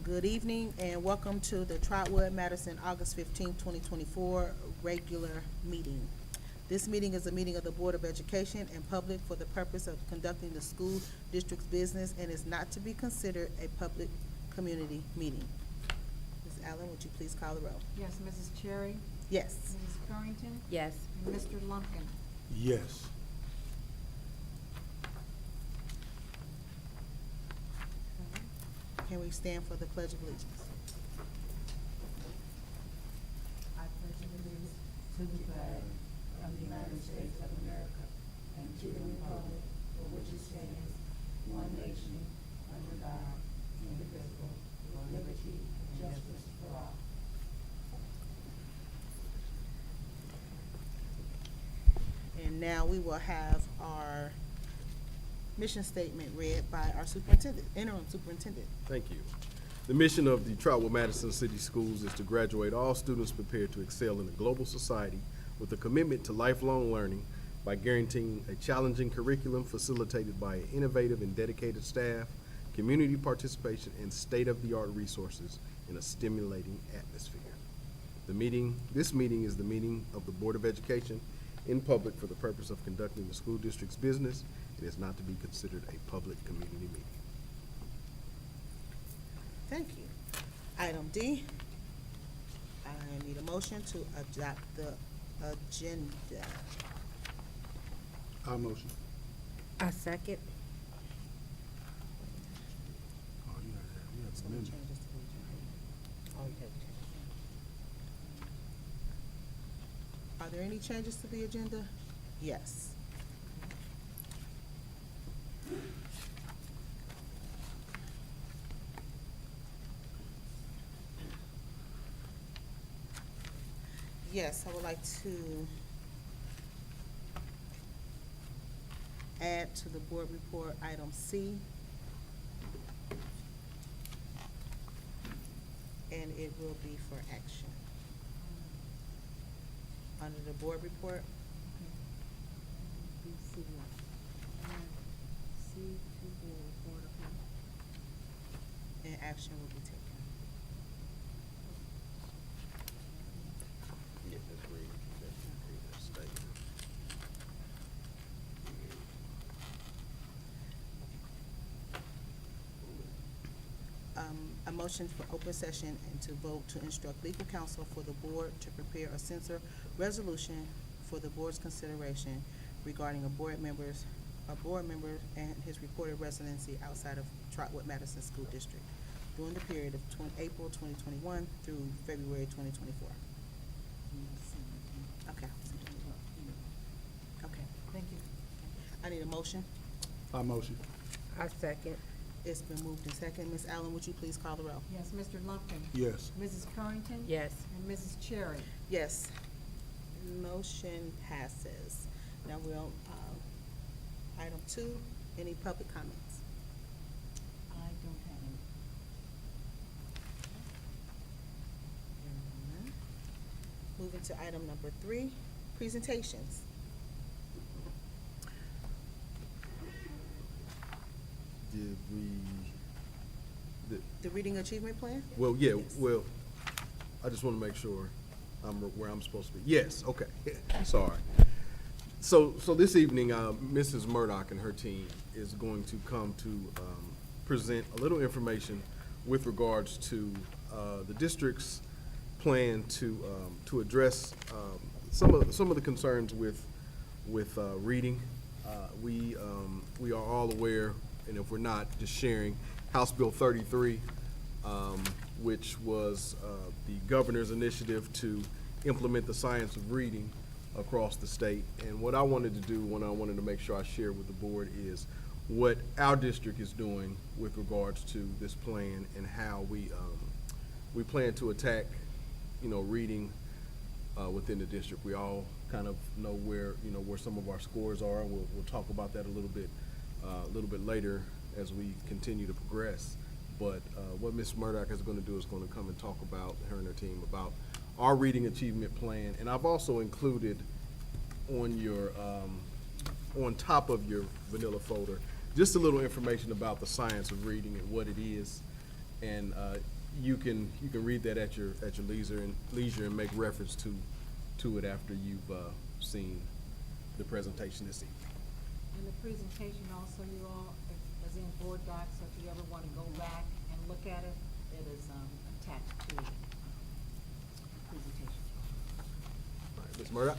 Good evening and welcome to the Trotwood-Madison August 15, 2024 regular meeting. This meeting is a meeting of the Board of Education and public for the purpose of conducting the school district's business and is not to be considered a public community meeting. Ms. Allen, would you please call the roll? Yes, Mrs. Cherry? Yes. Mrs. Currington? Yes. And Mr. Lumpkin? Yes. Can we stand for the Pledge of Allegiance? I pledge allegiance to the flag of the United States of America and to the republic for which it stands, one nation, under God, indivisible, with liberty and justice for all. And now we will have our mission statement read by our superintendent, interim superintendent. Thank you. The mission of the Trotwood-Madison City Schools is to graduate all students prepared to excel in a global society with a commitment to lifelong learning by guaranteeing a challenging curriculum facilitated by an innovative and dedicated staff, community participation, and state-of-the-art resources in a stimulating atmosphere. This meeting is the meeting of the Board of Education in public for the purpose of conducting the school district's business. It is not to be considered a public community meeting. Thank you. Item D, I need a motion to adopt the agenda. I'll motion. I second. Oh, you had some Changes amendments. to the agenda. Oh, okay. Are there any changes to the agenda? Yes. Yes, I would like to add to the board report item C. And it will be for action. Under the board report, C to board report, okay. and action will be taken. Yeah, let's read that statement. A motion for open session and to vote to instruct legal counsel for the board to prepare a censor resolution for the board's consideration regarding a board member and his reported residency outside of Trotwood-Madison School District during the period of April 2021 through February 2024. Okay. Okay, Thank you. I need a motion. I motion. I second. It's been moved in second. Ms. Allen, would you please call the roll? Yes, Mr. Lumpkin? Yes. Mrs. Currington? Yes. And Mrs. Cherry? Yes. Motion passes. Now we're on, item 2, any public comments? I don't have any. None. Moving to item number 3, presentations. Did we, The reading achievement plan? well, yeah, Yes. well, I just want to make sure I'm where I'm supposed to be. Yes, okay, sorry. So this evening, Mrs. Murdoch and her team is going to come to present a little information with regards to the district's plan to address some of the concerns with reading. We are all aware, and if we're not, just sharing, House Bill 33, which was the governor's initiative to implement the science of reading across the state. And what I wanted to do, when I wanted to make sure I share with the board, is what our district is doing with regards to this plan and how we plan to attack, reading within the district. We all kind of know where some of our scores are. We'll talk about that a little bit later as we continue to progress. But what Ms. Murdoch is going to do is going to come and talk about, her and her team, about our reading achievement plan. And I've also included on your on top of your vanilla folder just a little information about the science of reading and what it is. And you can read that at your leisure and make reference to it after you've seen the presentation this evening. And the presentation also, you all, is in board docs, so if you ever want to go back and look at it, it is attached to the presentation. All right, Ms. Murdoch?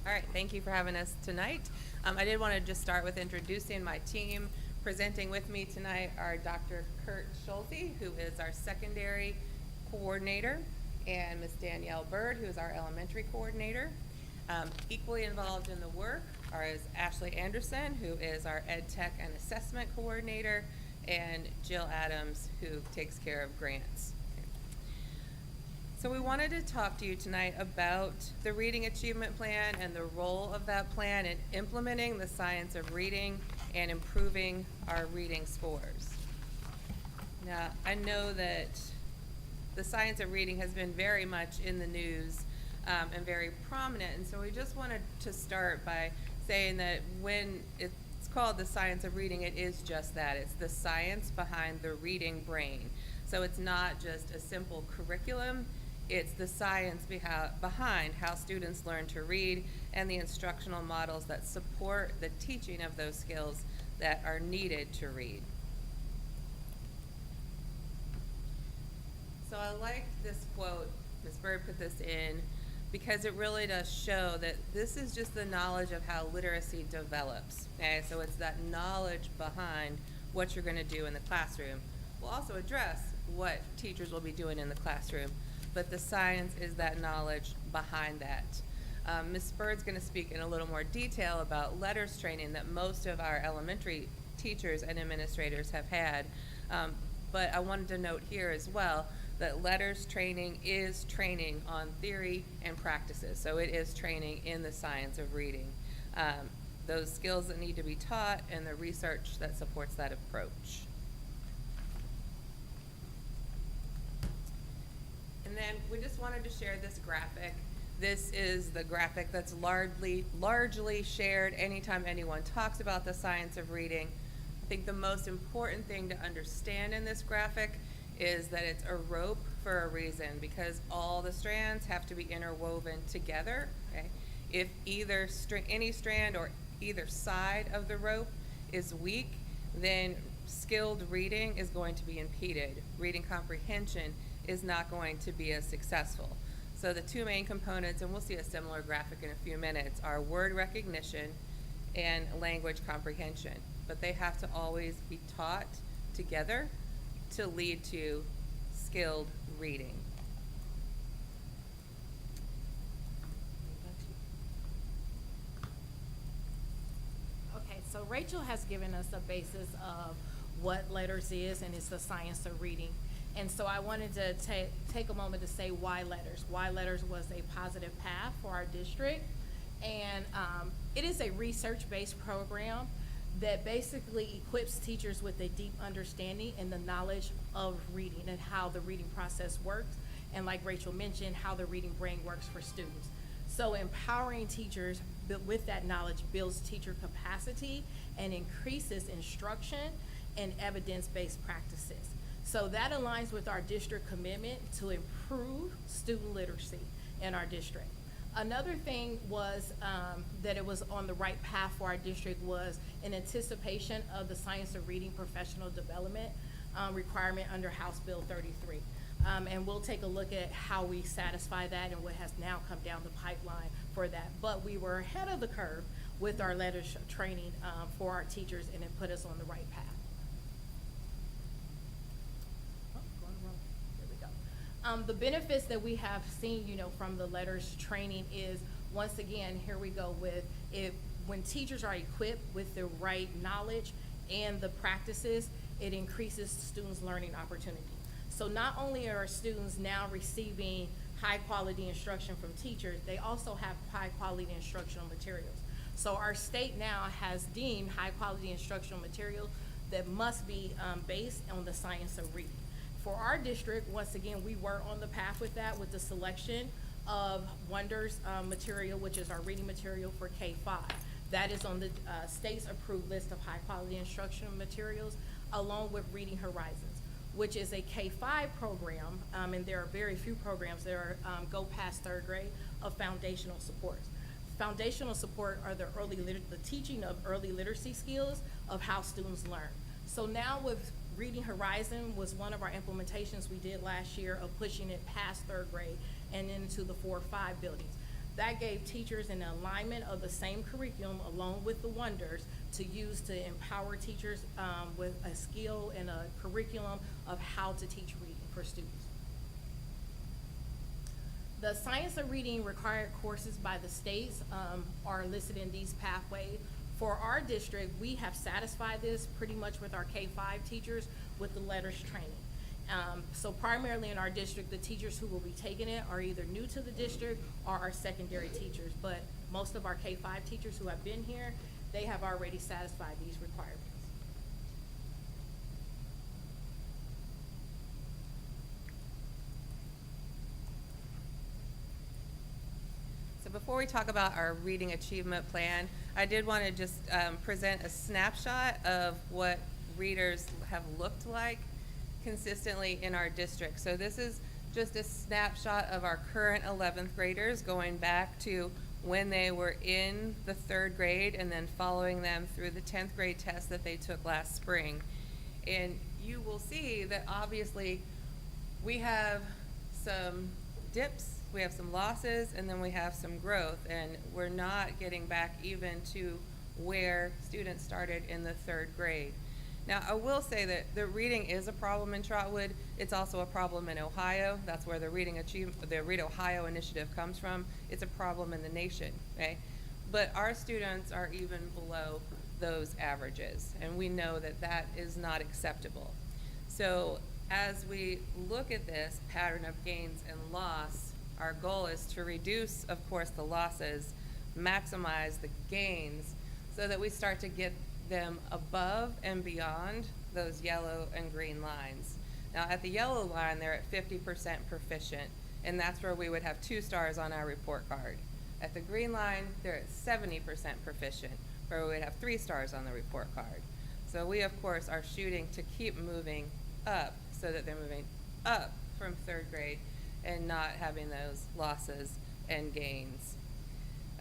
All right, thank you for having us tonight. I did want to just start with introducing my team. Presenting with me tonight are Dr. Kurt Schulte, who is our secondary coordinator, and Ms. Danielle Bird, who is our elementary coordinator. Equally involved in the work is Ashley Anderson, who is our ed tech and assessment coordinator, and Jill Adams, who takes care of grants. So we wanted to talk to you tonight about the Reading Achievement Plan and the role of that plan in implementing the science of reading and improving our reading scores. Now, I know that the science of reading has been very much in the news and very prominent, and so we just wanted to start by saying that when it's called the science of reading, it is just that. It's the science behind the reading brain. So it's not just a simple curriculum, it's the science behind how students learn to read and the instructional models that support the teaching of those skills that are needed to read. So I like this quote, Ms. Bird put this in, because it really does show that this is just the knowledge of how literacy develops. Okay, so it's that knowledge behind what you're going to do in the classroom. We'll also address what teachers will be doing in the classroom, but the science is that knowledge behind that. Ms. Bird's going to speak in a little more detail about letters training that most of our elementary teachers and administrators have had, but I wanted to note here as well that letters training is training on theory and practices. So it is training in the science of reading. Those skills that need to be taught and the research that supports that approach. And then we just wanted to share this graphic. This is the graphic that's largely shared anytime anyone talks about the science of reading. I think the most important thing to understand in this graphic is that it's a rope for a reason, because all the strands have to be interwoven together. Okay? If either any strand or either side of the rope is weak, then skilled reading is going to be impeded. Reading comprehension is not going to be as successful. So the two main components, and we'll see a similar graphic in a few minutes, are word recognition and language comprehension. But they have to always be taught together to lead to skilled reading. Okay, so Rachel has given us a basis of what letters is, and it's the science of reading. And so I wanted to take a moment to say why letters. Why letters was a positive path for our district. And it is a research-based program that basically equips teachers with a deep understanding and the knowledge of reading and how the reading process works. And like Rachel mentioned, how the reading brain works for students. So empowering teachers with that knowledge builds teacher capacity and increases instruction and evidence-based practices. So that aligns with our district commitment to improve student literacy in our district. Another thing was that it was on the right path for our district was in anticipation of the science of reading professional development requirement under House Bill 33. And we'll take a look at how we satisfy that and what has now come down the pipeline for that. But we were ahead of the curve with our letters training for our teachers, and it put us on the right path. The benefits that we have seen, from the letters training is, once again, here we go with when teachers are equipped with the right knowledge and the practices, it increases students' learning opportunity. So not only are students now receiving high quality instruction from teachers, they also have high quality instructional materials. So our state now has deemed high quality instructional material that must be based on the science of reading. For our district, once again, we were on the path with that with the selection of Wonders material, which is our reading material for K-5. That is on the state's approved list of high quality instructional materials, along with Reading Horizons. which is a K-5 program, and there are very few programs that are, go past third grade, of foundational supports. Foundational support are the teaching of early literacy skills of how students learn. So now with Reading Horizon was one of our implementations we did last year of pushing it past third grade and into the 4 or 5 buildings. That gave teachers an alignment of the same curriculum along with the Wonders to use to empower teachers with a skill and a curriculum of how to teach reading for students. The science of reading required courses by the states are listed in these pathways. For our district, we have satisfied this pretty much with our K-5 teachers with the letters training. So primarily in our district, the teachers who will be taking it are either new to the district or our secondary teachers, but most of our K-5 teachers who have been here, they have already satisfied these requirements. So before we talk about our reading achievement plan, I did want to just present a snapshot of what readers have looked like consistently in our district. So this is just a snapshot of our current 11th graders going back to when they were in the 3rd grade and then following them through the 10th grade test that they took last spring. And you will see that obviously we have some dips, we have some losses, and then we have some growth, and we're not getting back even to where students started in the 3rd grade. Now, I will say that the reading is a problem in Trotwood. It's also a problem in Ohio. That's where the Read Ohio initiative comes from. It's a problem in the nation, okay? But our students are even below those averages, and we know that that is not acceptable. So as we look at this pattern of gains and loss, our goal is to reduce, of course, the losses, maximize the gains, so that we start to get them above and beyond those yellow and green lines. Now, at the yellow line, they're at 50% proficient, and that's where we would have 2 stars on our report card. At the green line, they're at 70% proficient, where we would have 3 stars on the report card. So we, of course, are shooting to keep moving up so that they're moving up from 3rd grade and not having those losses and gains.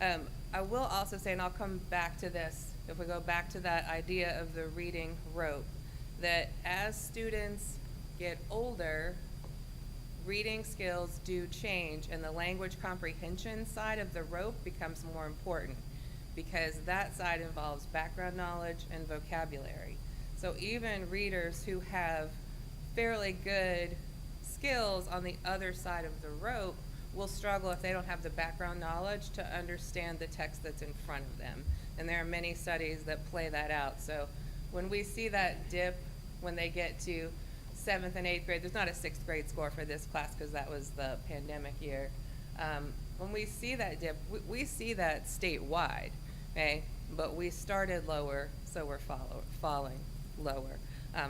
I will also say, and I'll come back to this, if we go back to that idea of the reading rope, that as students get older, reading skills do change, and the language comprehension side of the rope becomes more important, because that side involves background knowledge and vocabulary. So even readers who have fairly good skills on the other side of the rope will struggle if they don't have the background knowledge to understand the text that's in front of them. And there are many studies that play that out. So when we see that dip when they get to 7th and 8th grade, there's not a 6th grade score for this class because that was the pandemic year. When we see that dip, we see that statewide, okay? But we started lower, so we're falling lower.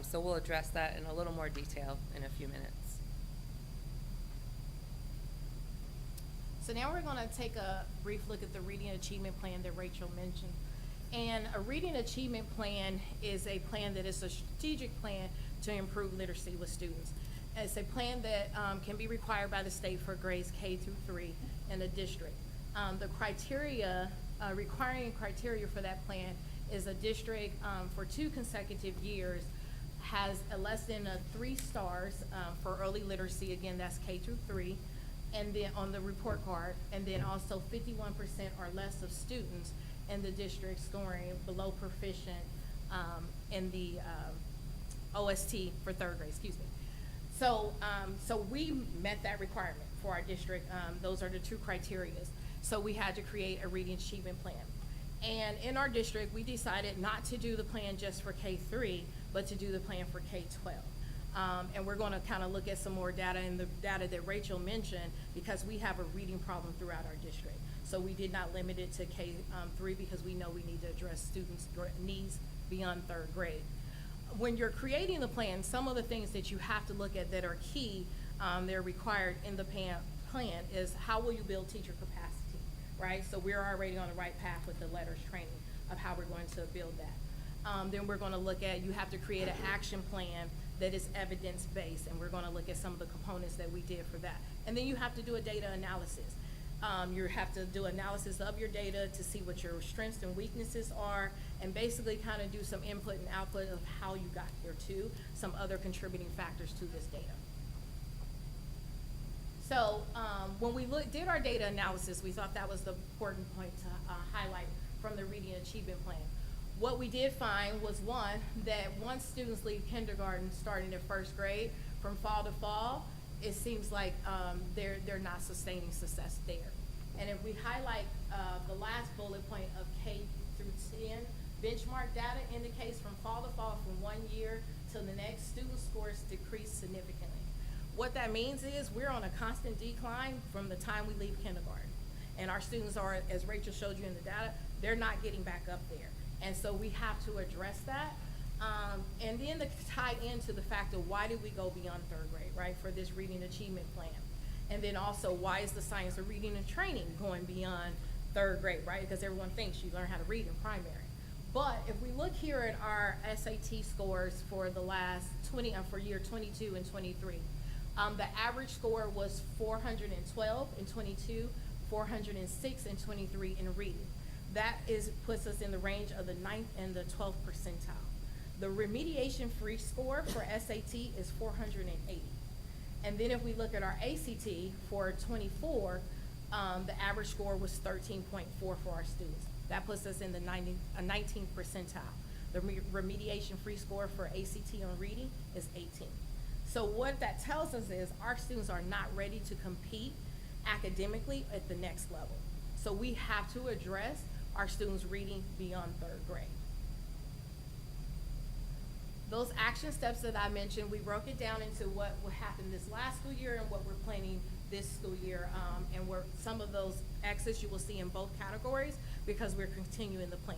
So we'll address that in a little more detail in a few minutes. So now we're going to take a brief look at the reading achievement plan that Rachel mentioned. And a reading achievement plan is a plan that is a strategic plan to improve literacy with students. It's a plan that can be required by the state for grades K through 3 in the district. The criteria, requiring criteria for that plan is a district for 2 consecutive years has less than 3 stars for early literacy. Again, that's K through 3. And then on the report card, and then also 51% or less of students in the district scoring below proficient in the OST for 3rd grade, excuse me. So we met that requirement for our district. Those are the 2 criteria. So we had to create a reading achievement plan. And in our district, we decided not to do the plan just for K3, but to do the plan for K-12. And we're going to kind of look at some more data and the data that Rachel mentioned, because we have a reading problem throughout our district. So we did not limit it to K3 because we know we need to address students' needs beyond 3rd grade. When you're creating the plan, some of the things that you have to look at that are key, they're required in the plan is how will you build teacher capacity, right? So we're already on the right path with the letters training of how we're going to build that. Then we're going to look at, you have to create an action plan that is evidence-based, and we're gonna look at some of the components that we did for that. And then you have to do a data analysis. You have to do analysis of your data to see what your strengths and weaknesses are, and basically kind of do some input and output of how you got here too, some other contributing factors to this data. So when we did our data analysis, we thought that was the important point to highlight from the reading achievement plan. What we did find was, one, that once students leave kindergarten starting in first grade, from fall to fall, it seems like they're not sustaining success there. And if we highlight the last bullet point of K through 10, benchmark data indicates from fall to fall, from 1 year to the next, student scores decrease significantly. What that means is we're on a constant decline from the time we leave kindergarten. And our students are, as Rachel showed you in the data, they're not getting back up there. And so we have to address that. And then to tie into the fact of why did we go beyond third grade, right, for this reading achievement plan? And then also, why is the science of reading and training going beyond third grade, right? Because everyone thinks you learn how to read in primary. But if we look here at our SAT scores for the last for year 22 and 23, the average score was 412 in 22, 406 in 23 in reading. That puts us in the range of the 9th and the 12th percentile. The remediation free score for SAT is 480. And then if we look at our ACT for 24, the average score was 13.4 for our students. That puts us in the 19th percentile. The remediation free score for ACT on reading is 18. So what that tells us is our students are not ready to compete academically at the next level. So we have to address our students reading beyond third grade. Those action steps that I mentioned, we broke it down into what will happen this last school year and what we're planning this school year. And some of those X's you will see in both categories because we're continuing the plan.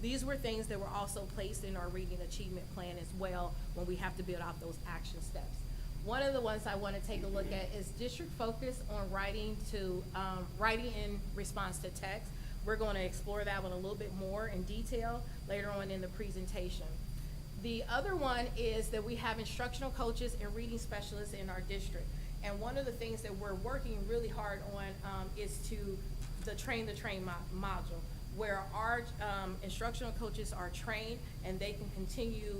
These were things that were also placed in our reading achievement plan as well when we have to build out those action steps. One of the ones I want to take a look at is district focus on writing in response to text. We're going to explore that one a little bit more in detail later on in the presentation. The other one is that we have instructional coaches and reading specialists in our district. And one of the things that we're working really hard on is the train module, where our instructional coaches are trained and they can continue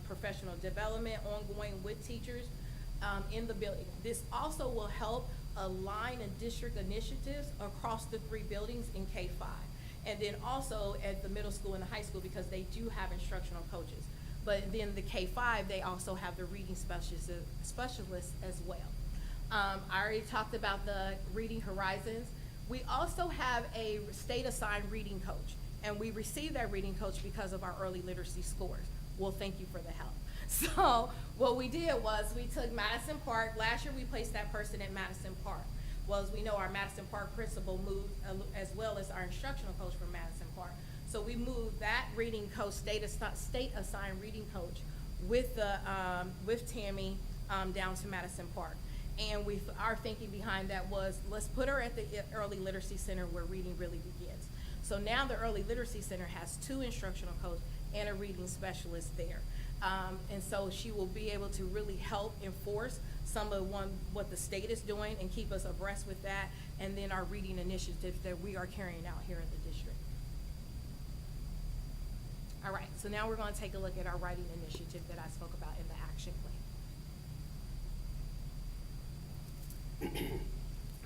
professional development ongoing with teachers in the building. This also will help align district initiatives across the 3 buildings in K-5. And then also at the middle school and the high school, because they do have instructional coaches. But then the K-5, they also have the reading specialists as well. I already talked about the Reading Horizons. We also have a state-assigned reading coach, and we received that reading coach because of our early literacy scores. Well, thank you for the help. So what we did was we took Madison Park. Last year we placed that person at Madison Park. Well, as we know, our Madison Park principal moved as well as our instructional coach from Madison Park. So we moved that reading coach, state-assigned reading coach, with Tammy down to Madison Park. And our thinking behind that was, let's put her at the Early Literacy Center where reading really begins. So now the Early Literacy Center has 2 instructional coaches and a reading specialist there. And so she will be able to really help enforce some of what the state is doing and keep us abreast with that, and then our reading initiatives that we are carrying out here in the district. All right, so now we're going to take a look at our writing initiative that I spoke about in the action plan.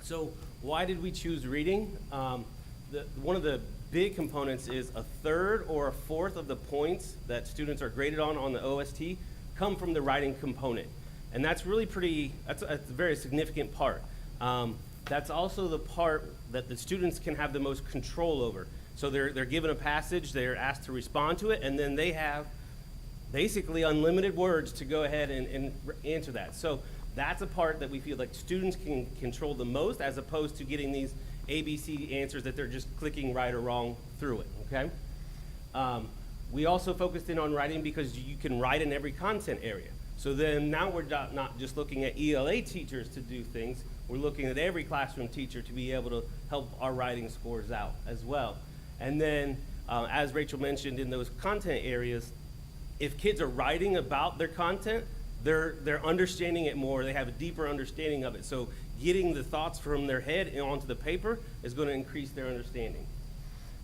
So why did we choose reading? One of the big components is 1/3 or 1/4 of the points that students are graded on the OST come from the writing component. And that's really that's a very significant part. That's also the part that the students can have the most control over. So they're given a passage, they're asked to respond to it, and then they have basically unlimited words to go ahead and answer that. So that's a part that we feel like students can control the most, as opposed to getting these ABC answers that they're just clicking right or wrong through it, okay? We also focused in on writing because you can write in every content area. So then now we're not just looking at ELA teachers to do things, we're looking at every classroom teacher to be able to help our writing scores out as well. And then, as Rachel mentioned, in those content areas, if kids are writing about their content, they're understanding it more. They have a deeper understanding of it. So getting the thoughts from their head and onto the paper is going to increase their understanding.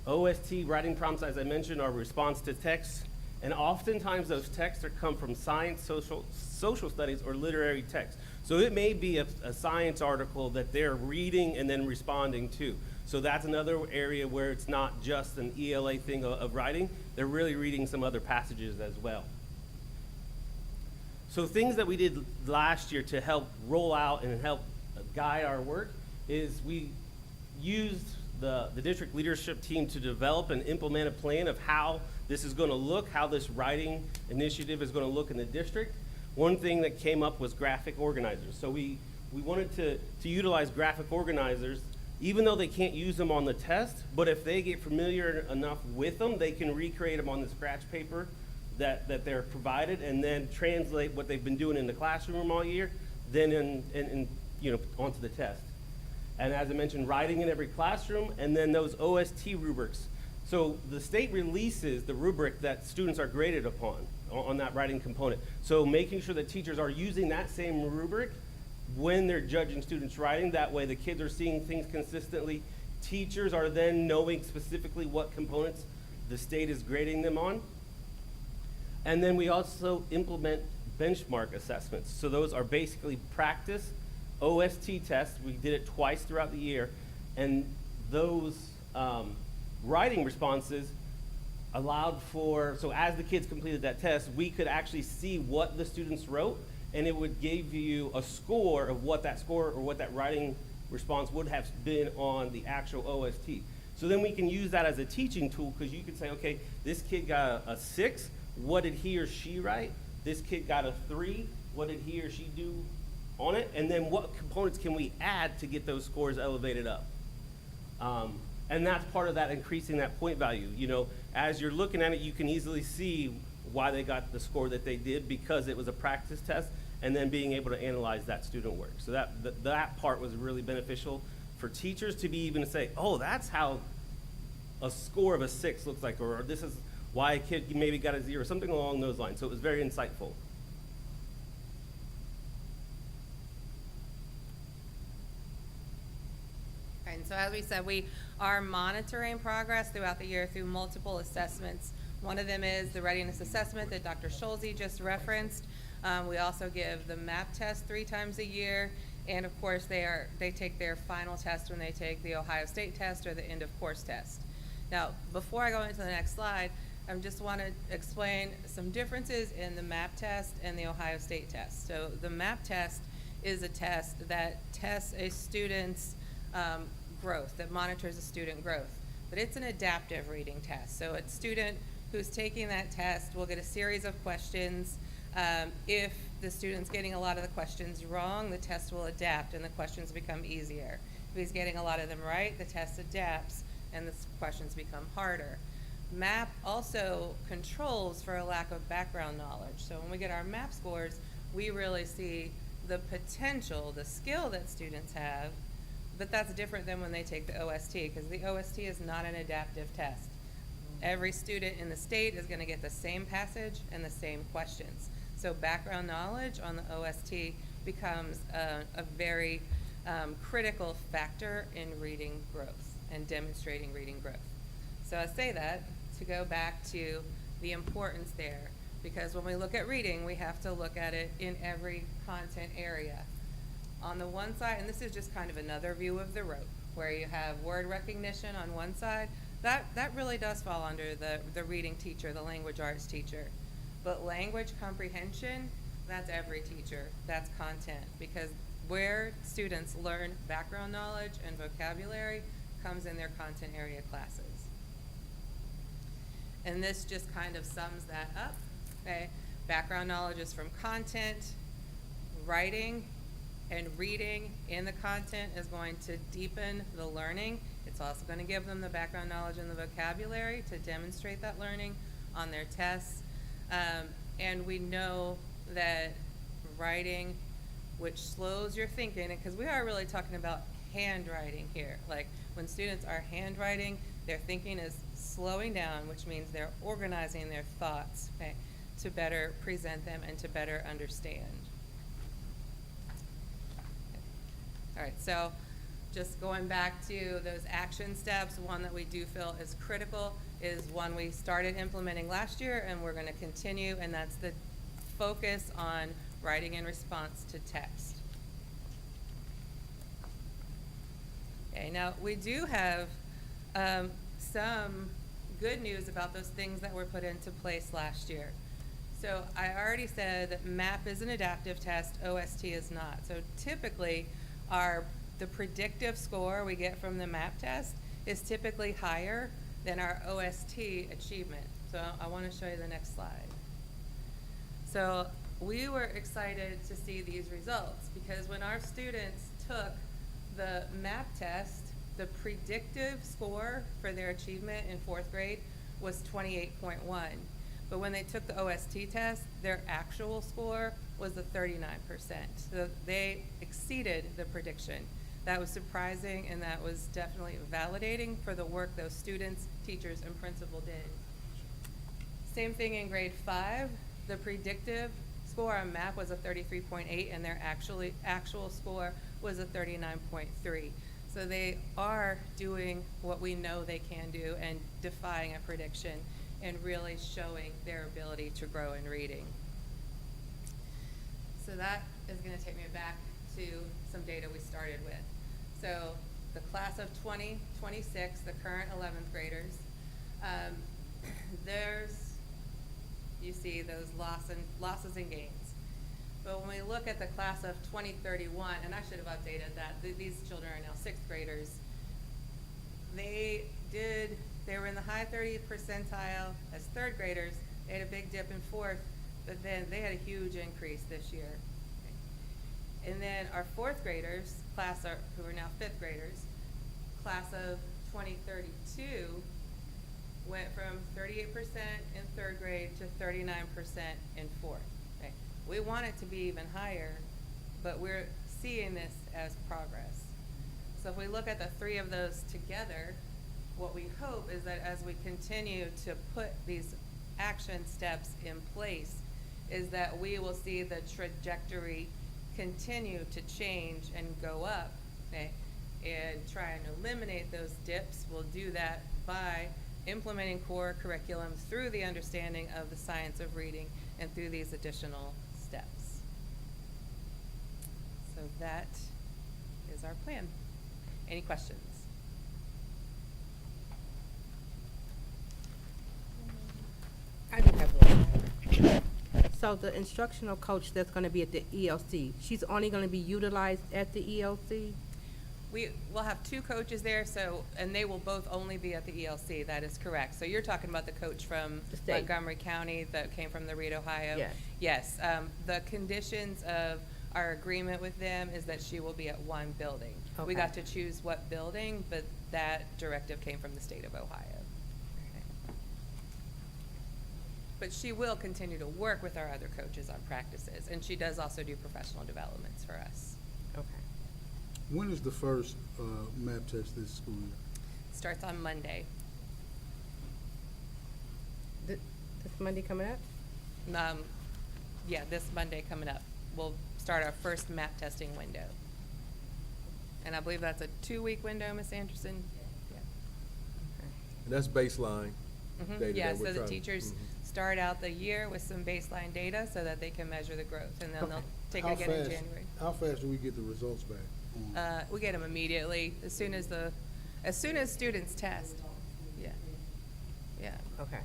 OST writing prompts, as I mentioned, are response to text, and oftentimes those texts come from science, social studies, or literary text. So it may be a science article that they're reading and then responding to. So that's another area where it's not just an ELA thing of writing. They're really reading some other passages as well. So things that we did last year to help roll out and help guide our work is we used the district leadership team to develop and implement a plan of how this is going to look, how this writing initiative is going to look in the district. One thing that came up was graphic organizers. So we wanted to utilize graphic organizers, even though they can't use them on the test, but if they get familiar enough with them, they can recreate them on the scratch paper that they're provided, and then translate what they've been doing in the classroom all year, then onto the test. And as I mentioned, writing in every classroom, and then those OST rubrics. So the state releases the rubric that students are graded upon on that writing component. So making sure that teachers are using that same rubric when they're judging students' writing, that way the kids are seeing things consistently. Teachers are then knowing specifically what components the state is grading them on. And then we also implement benchmark assessments. So those are basically practice OST tests. We did it twice throughout the year. And those writing responses allowed for, so as the kids completed that test, we could actually see what the students wrote, and it would give you a score of what that score or what that writing response would have been on the actual OST. So then we can use that as a teaching tool, because you could say, okay, this kid got a 6, what did he or she write? This kid got a 3, what did he or she do on it? And then what components can we add to get those scores elevated up? And that's part of that increasing that point value. You know, as you're looking at it, you can easily see why they got the score that they did, because it was a practice test, and then being able to analyze that student work. So that part was really beneficial for teachers to be even to say, oh, that's how a score of a 6 looks like, or this is why a kid maybe got a 0, something along those lines. So it was very insightful. And so as we said, we are monitoring progress throughout the year through multiple assessments. One of them is the readiness assessment that Dr. Schulze just referenced. We also give the MAP test 3 times a year. And of course, they take their final test when they take the Ohio State test or the end of course test. Now, before I go into the next slide, I just want to explain some differences in the MAP test and the Ohio State test. So the MAP test is a test that tests a student's growth, that monitors a student growth. But it's an adaptive reading test. So a student who's taking that test will get a series of questions. If the student's getting a lot of the questions wrong, the test will adapt and the questions become easier. If he's getting a lot of them right, the test adapts and the questions become harder. MAP also controls for a lack of background knowledge. So when we get our MAP scores, we really see the potential, the skill that students have, but that's different than when they take the OST, because the OST is not an adaptive test. Every student in the state is going to get the same passage and the same questions. So background knowledge on the OST becomes a very critical factor in reading growth and demonstrating reading growth. So I say that to go back to the importance there, because when we look at reading, we have to look at it in every content area. On the one side, and this is just kind of another view of the rope, where you have word recognition on one side, that really does fall under the reading teacher, the language arts teacher. But language comprehension, that's every teacher, that's content, because where students learn background knowledge and vocabulary comes in their content area classes. And this just kind of sums that up, okay? Background knowledge is from content, writing and reading in the content is going to deepen the learning. It's also going to give them the background knowledge and the vocabulary to demonstrate that learning on their tests. And we know that writing, which slows your thinking, because we are really talking about handwriting here. Like when students are handwriting, their thinking is slowing down, which means they're organizing their thoughts, okay? to better present them and to better understand. All right, so just going back to those action steps, one that we do feel is critical is one we started implementing last year and we're gonna continue, and that's the focus on writing in response to text. Okay, now we do have some good news about those things that were put into place last year. So I already said that MAP is an adaptive test, OST is not. So typically, the predictive score we get from the MAP test is typically higher than our OST achievement. So I want to show you the next slide. So we were excited to see these results because when our students took the MAP test, the predictive score for their achievement in 4th grade was 28.1. But when they took the OST test, their actual score was the 39%. So they exceeded the prediction. That was surprising, and that was definitely validating for the work those students, teachers, and principal did. Same thing in grade 5. The predictive score on MAP was a 33.8, and their actual score was a 39.3. So they are doing what we know they can do and defying a prediction and really showing their ability to grow in reading. So that is going to take me back to some data we started with. So the class of 2026, the current 11th graders, you see those losses and gains. But when we look at the class of 2031, and I should have updated that, these children are now 6th graders, they were in the high 30th percentile as 3rd graders. They had a big dip in 4th, but then they had a huge increase this year. And then our 4th graders, who are now 5th graders, class of 2032 went from 38% in 3rd grade to 39% in 4th. Okay. We want it to be even higher, but we're seeing this as progress. So if we look at the 3 of those together, what we hope is that as we continue to put these action steps in place, is that we will see the trajectory continue to change and go up, okay, and try and eliminate those dips. We'll do that by implementing core curriculum through the understanding of the science of reading and through these additional steps. So that is our plan. Any questions? I do have one. So the instructional coach that's gonna be at the ELC, she's only gonna be utilized at the ELC? We will have 2 coaches there, and they will both only be at the ELC. That is correct. So you're talking about the coach from The state. Montgomery County that came from the Reed, Ohio? Yes. Yes. The conditions of our agreement with them is that she will be at one building. We Okay. got to choose what building, but that directive came from the state of Ohio. But she will continue to work with our other coaches on practices, and she does also do professional developments for us. Okay. When is the first MAP test this school year? Starts on Monday. This Monday coming up? Yeah, this Monday coming up. We'll start our first MAP testing window. And I believe that's a 2-week window, Ms. Anderson? Yeah. And that's baseline Mhm. data Yeah, that we're so the trying- teachers mhm. start out the year with some baseline data so that they can measure the growth, and then they'll Okay. take it How again in fast- January. How fast do we get the results back? We get them immediately, as soon as students test. Yeah. Yeah. Okay.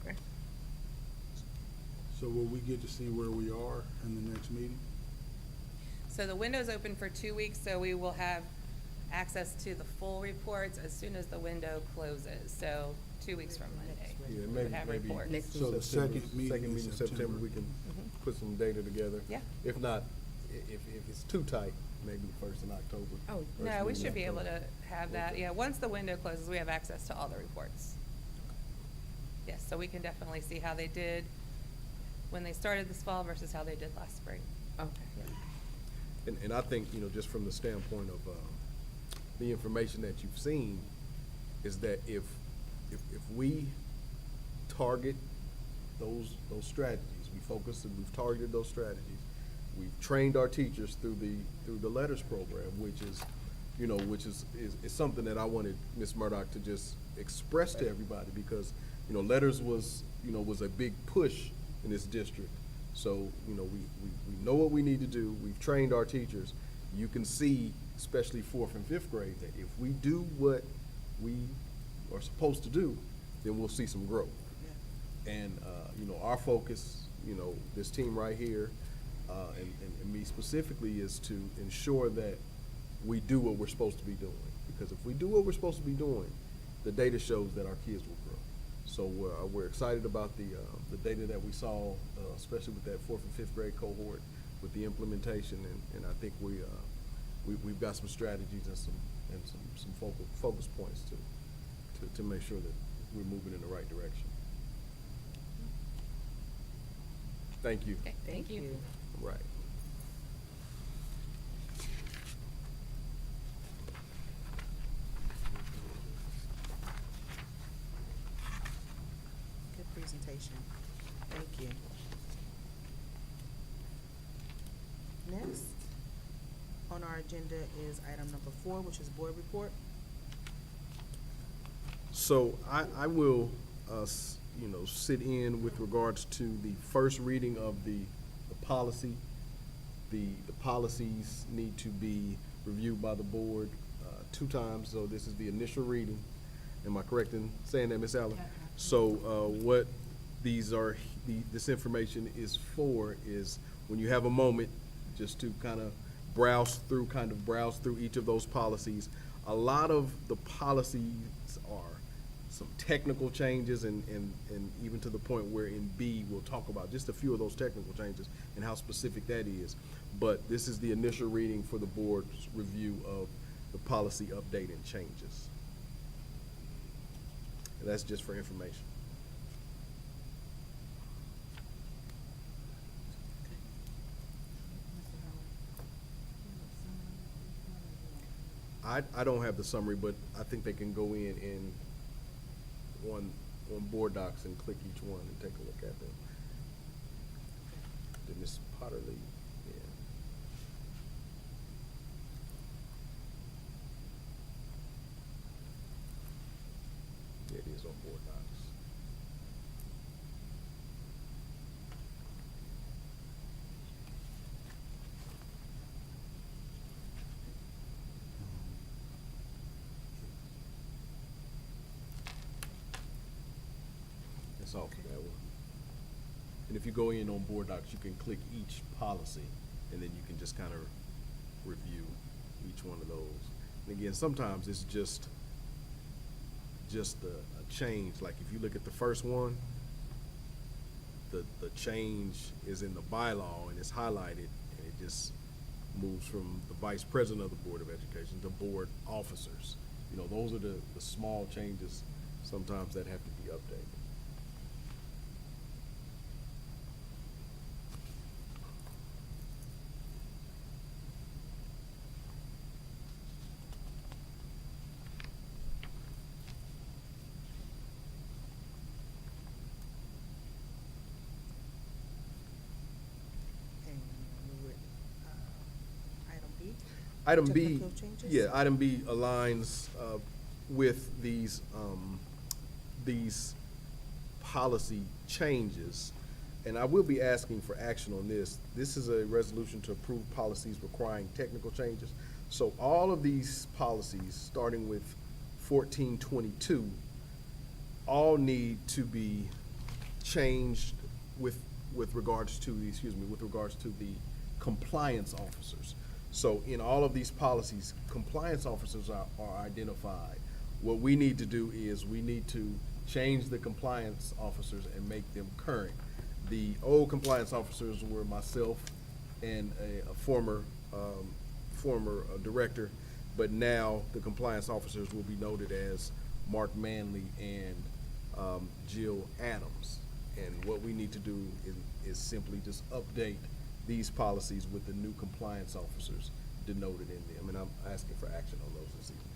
Okay. So will we get to see where we are in the next meeting? So the window's open for 2 weeks, so we will have access to the full reports as soon as the window closes. So 2 weeks from Monday. Yeah, we maybe, have maybe. reports. Next So the September- second meeting in in September, September. we can Mhm. put some data together. Yeah. If not, if it's too tight, maybe the 1st in October. Oh, first No, we meeting in should be able October. to have that. Okay. Yeah, once the window closes, we have access to all the reports. Yes, so we can definitely see how they did when they started this fall versus how they did last spring. okay. And I think, just from the standpoint of the information that you've seen, is that if we target those strategies, we focus and we've targeted those strategies, we've trained our teachers through the letters program, which is, is something that I wanted Ms. Murdoch to just express to everybody, because, letters was a big push in this district. So, we know what we need to do. We've trained our teachers. You can see, especially 4th and 5th grade, that if we do what we are supposed to do, then we'll see some growth. Yeah. And, our focus, this team right here, and me specifically, is to ensure that we do what we're supposed to be doing. Because if we do what we're supposed to be doing, the data shows that our kids will grow. So we're excited about the data that we saw, especially with that 4th and 5th grade cohort, with the implementation, and I think we've got some strategies and some focus points to make sure that we're moving in the right direction. Thank you. Okay, thank you. Right. Good presentation. Thank you. Next on our agenda is item number 4, which is board report. So I will, sit in with regards to the first reading of the policy. The policies need to be reviewed by the board 2 times, so this is the initial reading. Am I correct in saying that, Ms. Allen? So what this information is for is, when you have a moment, just to kind of browse through each of those policies. A lot of the policies are some technical changes, and even to the point where in B, we'll talk about just a few of those technical changes and how specific that is. But this is the initial reading for the board's review of the policy update and changes. And that's just for information. I don't have the summary, but I think they can go in on board docs and click each one and take a look at them. Did Ms. Potter leave? Yeah. Yeah, it is on board docs. That's all for that one. And if you go in on board docs, you can click each policy, and then you can just kind of review each one of those. And again, sometimes it's just a change. Like if you look at the first one, the change is in the bylaw and it's highlighted, and it just moves from the vice president of the Board of Education to board officers. Those are the small changes sometimes that have to be updated. And we would, item B. Item B, Technical changes? yeah, item B aligns with these policy changes, and I will be asking for action on this. This is a resolution to approve policies requiring technical changes. So all of these policies, starting with 1422, all need to be changed with regards to the compliance officers. So in all of these policies, compliance officers are identified. What we need to do is we need to change the compliance officers and make them current. The old compliance officers were myself and a former director, but now the compliance officers will be noted as Mark Manley and Jill Adams. And what we need to do is simply just update these policies with the new compliance officers denoted in them, and I'm asking for action on those this evening.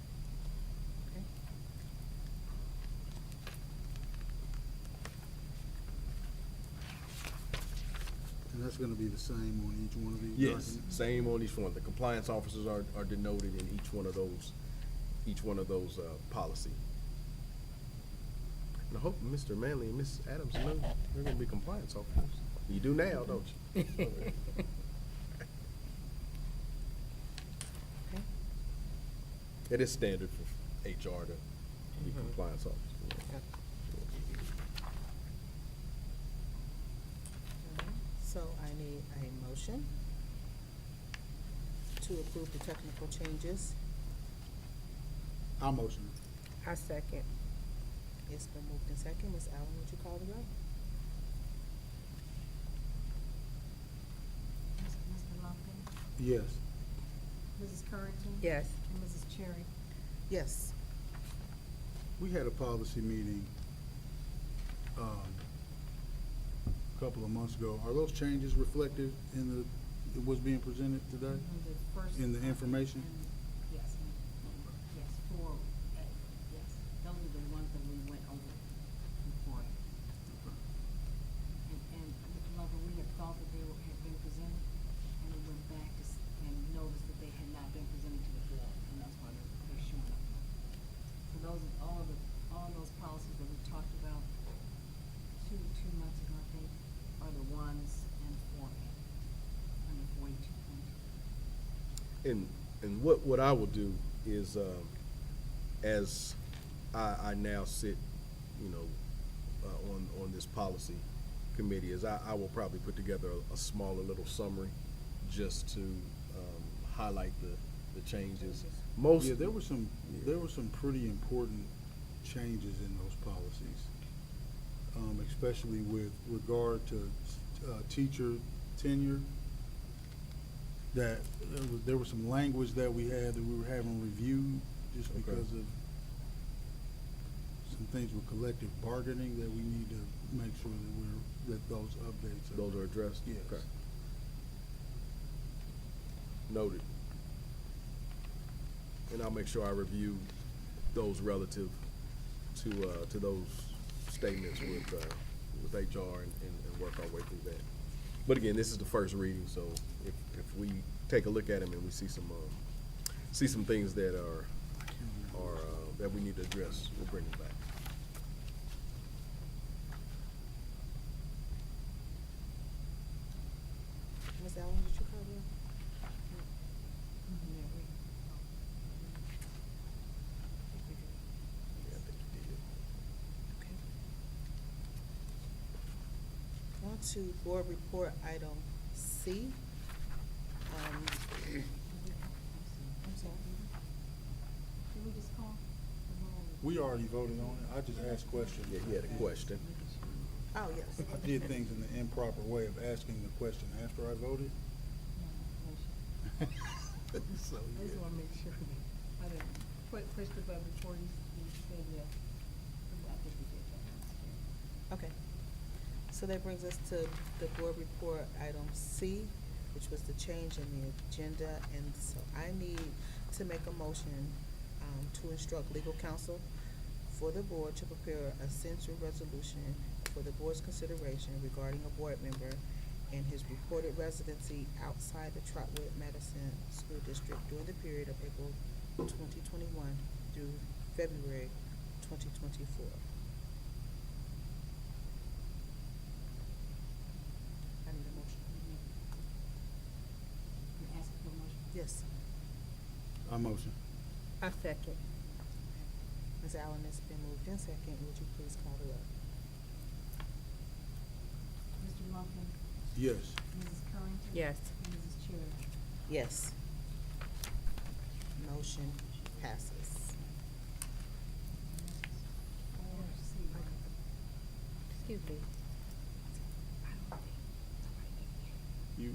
Okay. And that's gonna be the same on each one of these Yes, documents? same on each one. The compliance officers are denoted in each one of those, policy. And I hope Mr. Manley and Mrs. Adams know they're gonna be compliance officers. You do now, don't you? Okay. It is standard for HR to be compliance officers. So I need a motion to approve the technical changes. I'll motion. I second. It's been moved in second. Ms. Allen, would you call the roll? Mr. Lumpkin, Yes. Mrs. Currington? Yes. And Mrs. Cherry? Yes. We had a policy meeting, a couple of months ago. Are those changes reflected in what's being presented today? The first. In the information? Yes, yes, 4A, yes. Those are the ones that we went over before. And Mr. Lover, we had thought that they had been presented, and we went back and noticed that they had not been presented to the board, and that's why they're showing up. So those are all those policies that we talked about two months ago, I think, are the ones in 4A, under 42.2. And what I will do is, as I now sit, on this policy committee, is I will probably put together a smaller little summary just to, highlight the changes. Yeah, there were some pretty important changes in those policies, especially with regard to teacher tenure. That there was some language that we had that we were having reviewed just Okay. because of some things with collective bargaining that we need to make sure that those updates are. Those are addressed? Yes. Okay. Noted. And I'll make sure I review those relative to those statements with HR and work our way through that. But again, this is the first reading, so if we take a look at them and we see some things that are, that we need to address, we'll bring them back. Ms. Allen, did you call the roll? Yeah, I think you did. Okay. On to board report item C. I'm sorry. Can we just call? We already voted on it. I just asked questions. Yeah, he had a question. Oh, yes. I did things in the improper way of asking the question after I voted. So, I just yeah. wanna make sure. I didn't push the button before you said yes. I think we did that. Okay. So that brings us to the board report item C, which was the change in the agenda. And so I need to make a motion to instruct legal counsel for the board to prepare a censure resolution for the board's consideration regarding a board member and his reported residency outside the Trotwood-Madison School District during the period of April 2021 through February 2024. I need a motion. You asking for a motion? Yes. I motion. I second. Ms. Allen, it's been moved in second. Would you please call the roll? Mr. Lumpkin, Yes. Mrs. Currington? Yes. And Mrs. Cherry? Yes. Motion passes. 4C, right? Excuse me. You,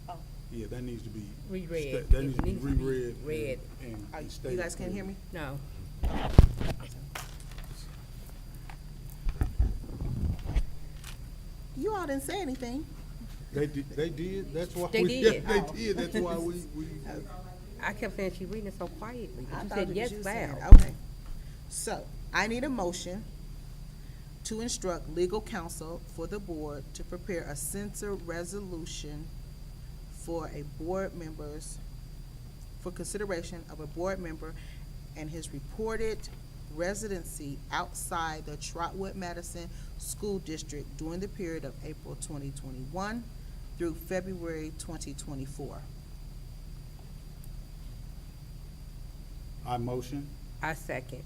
Oh, yeah, that needs to be. Reread. That It needs to be needs to be reread. read. and you stated guys can't hear clearly. me? No. You all didn't say anything. They did, that's why. They we- did. They Oh. did, that's why we, I kept saying she reading it so quietly, I but you thought said it yes was you saying loud. it. Okay. So, I need a motion to instruct legal counsel for the board to prepare a censor resolution for consideration of a board member and his reported residency outside the Trotwood-Madison School District during the period of April 2021 through February 2024. I motion. I second.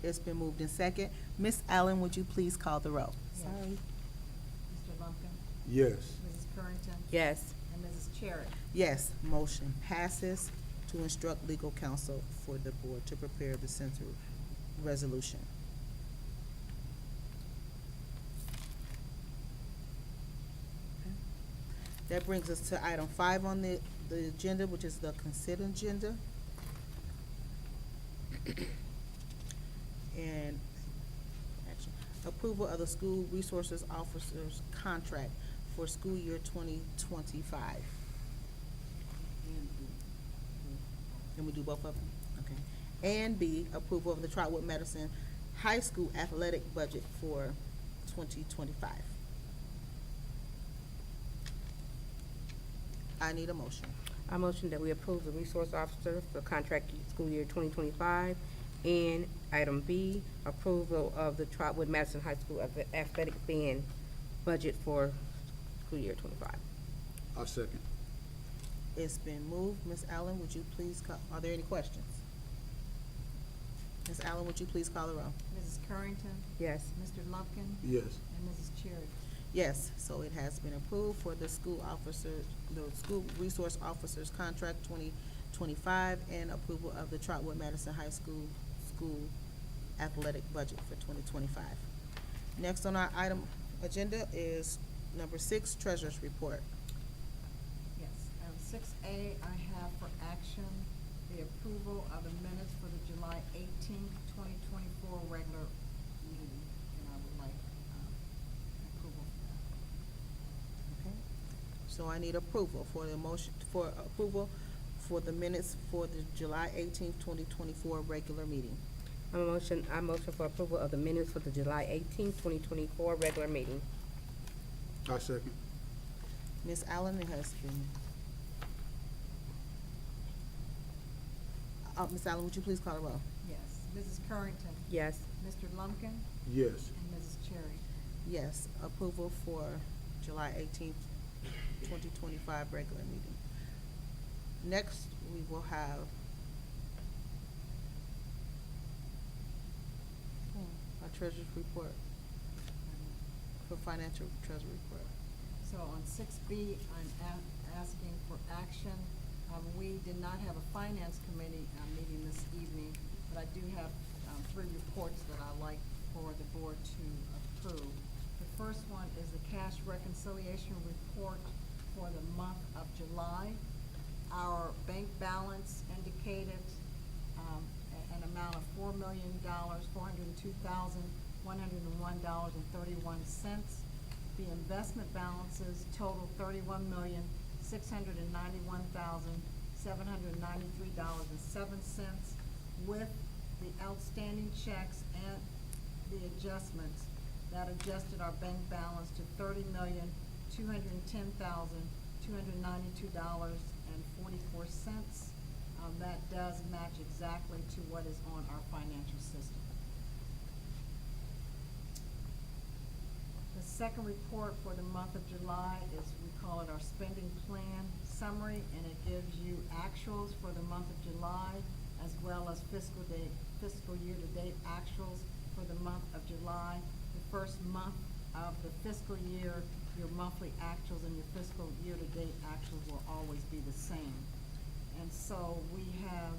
It's been moved in second. Ms. Allen, would you please call the roll? Yes. Sorry. Mr. Lumpkin, Yes. Mrs. Currington, Yes. and Mrs. Cherry. Yes, motion passes to instruct legal counsel for the board to prepare the censor resolution. Okay. That brings us to item 5 on the agenda, which is the consent agenda. And action, approval of the school resources officers contract for school year 2025. Can we do both of them? Okay. And B, approval of the Trotwood-Madison High School athletic budget for 2025. I need a motion. I motion that we approve the resource officer for contract school year 2025. And item B, approval of the Trotwood-Madison High School athletic band budget for school year 25. I second. It's been moved. Ms. Allen, would you please call, are there any questions? Ms. Allen, would you please call the roll? Mrs. Currington, Yes. Mr. Lumpkin, Yes. and Mrs. Cherry. Yes, so it has been approved for the school resource officers contract 2025 and approval of the Trotwood-Madison High School athletic budget for 2025. Next on our item agenda is number 6, treasurer's report. Yes, 6A, I have for action the approval of the minutes for the July 18th, 2024 regular meeting, and I would like approval for that. Okay. So I need approval for the motion, for approval for the minutes for the July 18th, 2024 regular meeting. I motion for approval of the minutes for the July 18th, 2024 regular meeting. I second. Ms. Allen, it has been. Ms. Allen, would you please call the roll? Yes, Mrs. Currington, Yes. Mr. Lumpkin, Yes. and Mrs. Cherry. Yes, approval for July 18th, 2025 regular meeting. Next, we will have our treasurer's report, for financial treasury report. So on 6B, I'm asking for action. We did not have a finance committee meeting this evening, but I do have 3 reports that I'd like for the board to approve. The first one is the cash reconciliation report for the month of July. Our bank balance indicated an amount of $4,402,101.31. The investment balances total $31,691,793.07, with the outstanding checks and the adjustments that adjusted our bank balance to $30,210,292.44. That does match exactly to what is on our financial system. The second report for the month of July is, we call it our spending plan summary, and it gives you actuals for the month of July as well as fiscal year-to-date actuals for the month of July. The first month of the fiscal year, your monthly actuals and your fiscal year-to-date actuals will always be the same. And so we have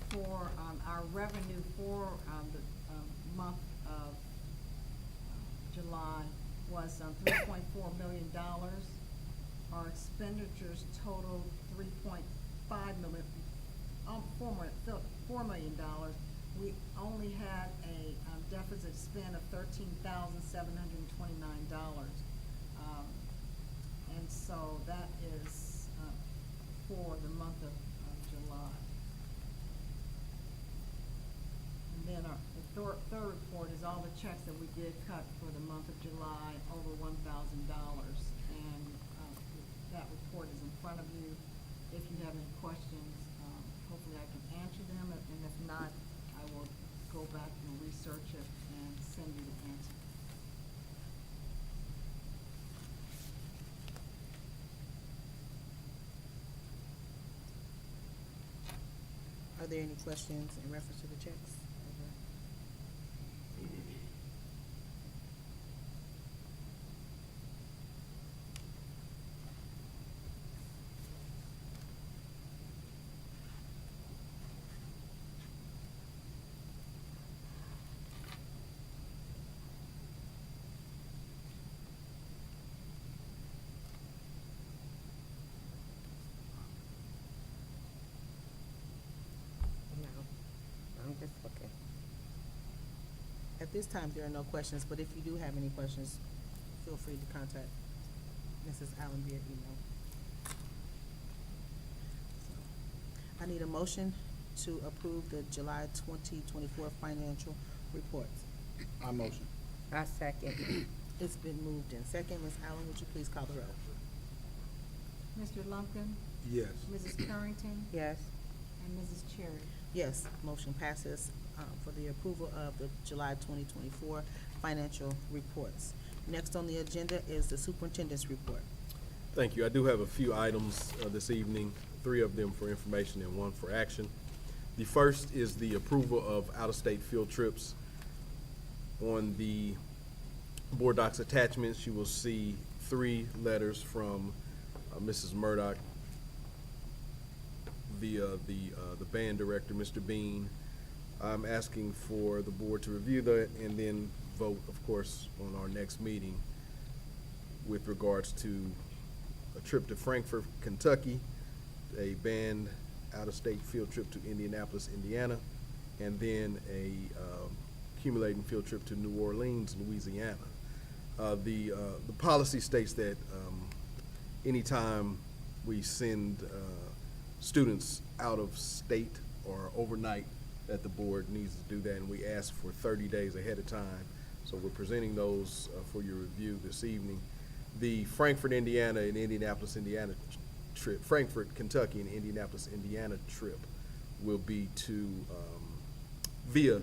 for our revenue for the month of July was $3.4 million. Our expenditures totaled $3.5 million, $4 million. We only had a deficit spend of $13,729. And so that is for the month of July. And then the third report is all the checks that we did cut for the month of July, over $1,000. And that report is in front of you. If you have any questions, hopefully I can answer them, and if not, I will go back and research it and send you the answer. Are there any questions in reference to the checks? No, I'm just looking. At this time, there are no questions, but if you do have any questions, feel free to contact Mrs. Allen via email. So, I need a motion to approve the July 2024 financial reports. I motion. I second. It's been moved in second. Ms. Allen, would you please call the roll? Mr. Lumpkin, Yes. Mrs. Carrington, Yes. and Mrs. Cherry. Yes, motion passes for the approval of the July 2024 financial reports. Next on the agenda is the superintendent's report. Thank you. I do have a few items this evening, 3 of them for information and 1 for action. The first is the approval of out-of-state field trips. On the board docs attachments, you will see 3 letters from Mrs. Murdoch via the band director, Mr. Bean. I'm asking for the board to review that and then vote, of course, on our next meeting with regards to a trip to Frankfort, Kentucky, a band out-of-state field trip to Indianapolis, Indiana, and then a accumulating field trip to New Orleans, Louisiana. The policy states that anytime we send students out of state or overnight, that the board needs to do that, and we ask for 30 days ahead of time. So we're presenting those for your review this evening. The Frankfort, Indiana and Indianapolis, Indiana trip, Frankfort, Kentucky and Indianapolis, Indiana trip will be to via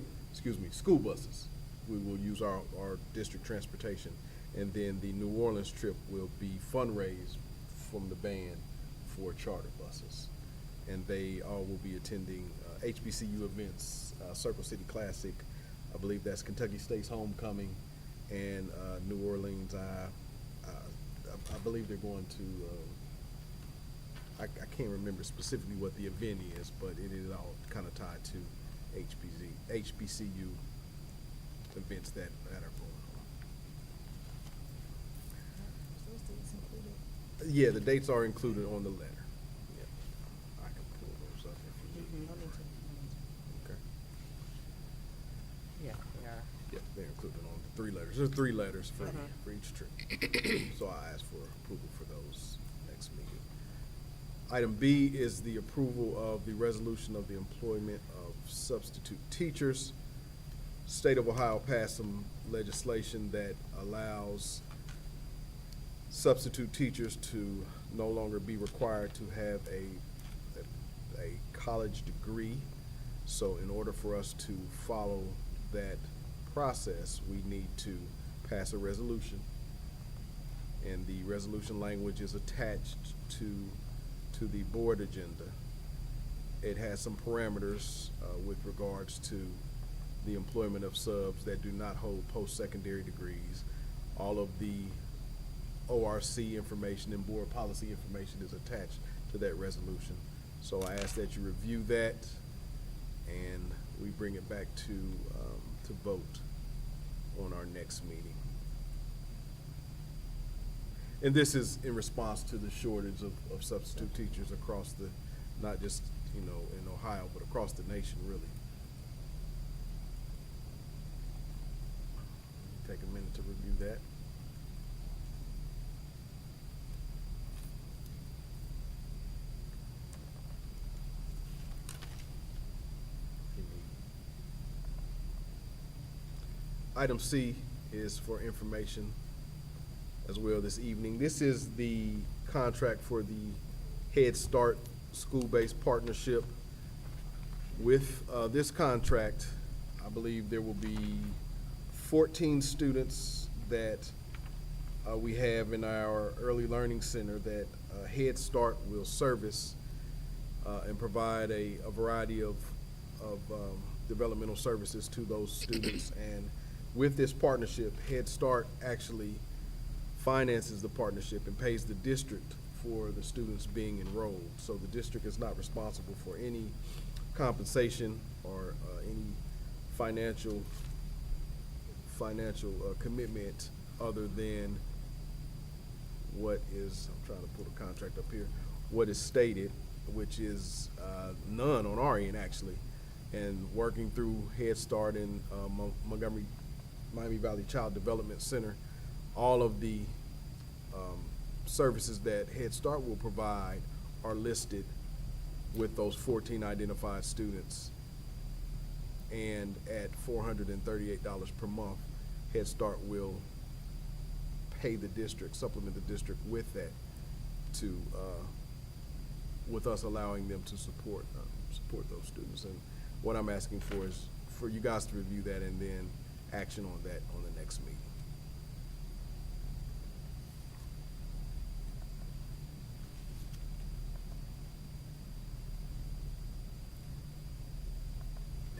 school buses. We will use our district transportation. And then the New Orleans trip will be fundraised from the band for charter buses. And they all will be attending HBCU events, Circle City Classic, I believe that's Kentucky State's homecoming, and New Orleans, I believe they're going to, I can't remember specifically what the event is, but it is all kind of tied to HBCU events that are going on. Those dates included? Yeah, the dates are included on the letter. Yeah, I can pull those up if you need. No need to. Okay. Yeah, yeah. Yeah, they're included on the 3 letters. There's 3 letters for each trip. So I ask for approval for those next meeting. Item B is the approval of the resolution of the employment of substitute teachers. State of Ohio passed some legislation that allows substitute teachers to no longer be required to have a college degree. So in order for us to follow that process, we need to pass a resolution. And the resolution language is attached to the board agenda. It has some parameters with regards to the employment of subs that do not hold post-secondary degrees. All of the ORC information and board policy information is attached to that resolution. So I ask that you review that and we bring it back to vote on our next meeting. And this is in response to the shortage of substitute teachers across the, not just, in Ohio, but across the nation, really. Take a minute to review that. Item C is for information as well this evening. This is the contract for the Head Start school-based partnership. With this contract, I believe there will be 14 students that we have in our early learning center that Head Start will service and provide a variety of developmental services to those students. And with this partnership, Head Start actually finances the partnership and pays the district for the students being enrolled. So the district is not responsible for any compensation or any financial commitment other than what is, I'm trying to pull the contract up here, what is stated, which is none on our end actually. And working through Head Start and Montgomery Miami Valley Child Development Center, all of the services that Head Start will provide are listed with those 14 identified students. And at $438 per month, Head Start will pay the district, supplement the district with that to, with us allowing them to support those students. And what I'm asking for is for you guys to review that and then action on that on the next meeting.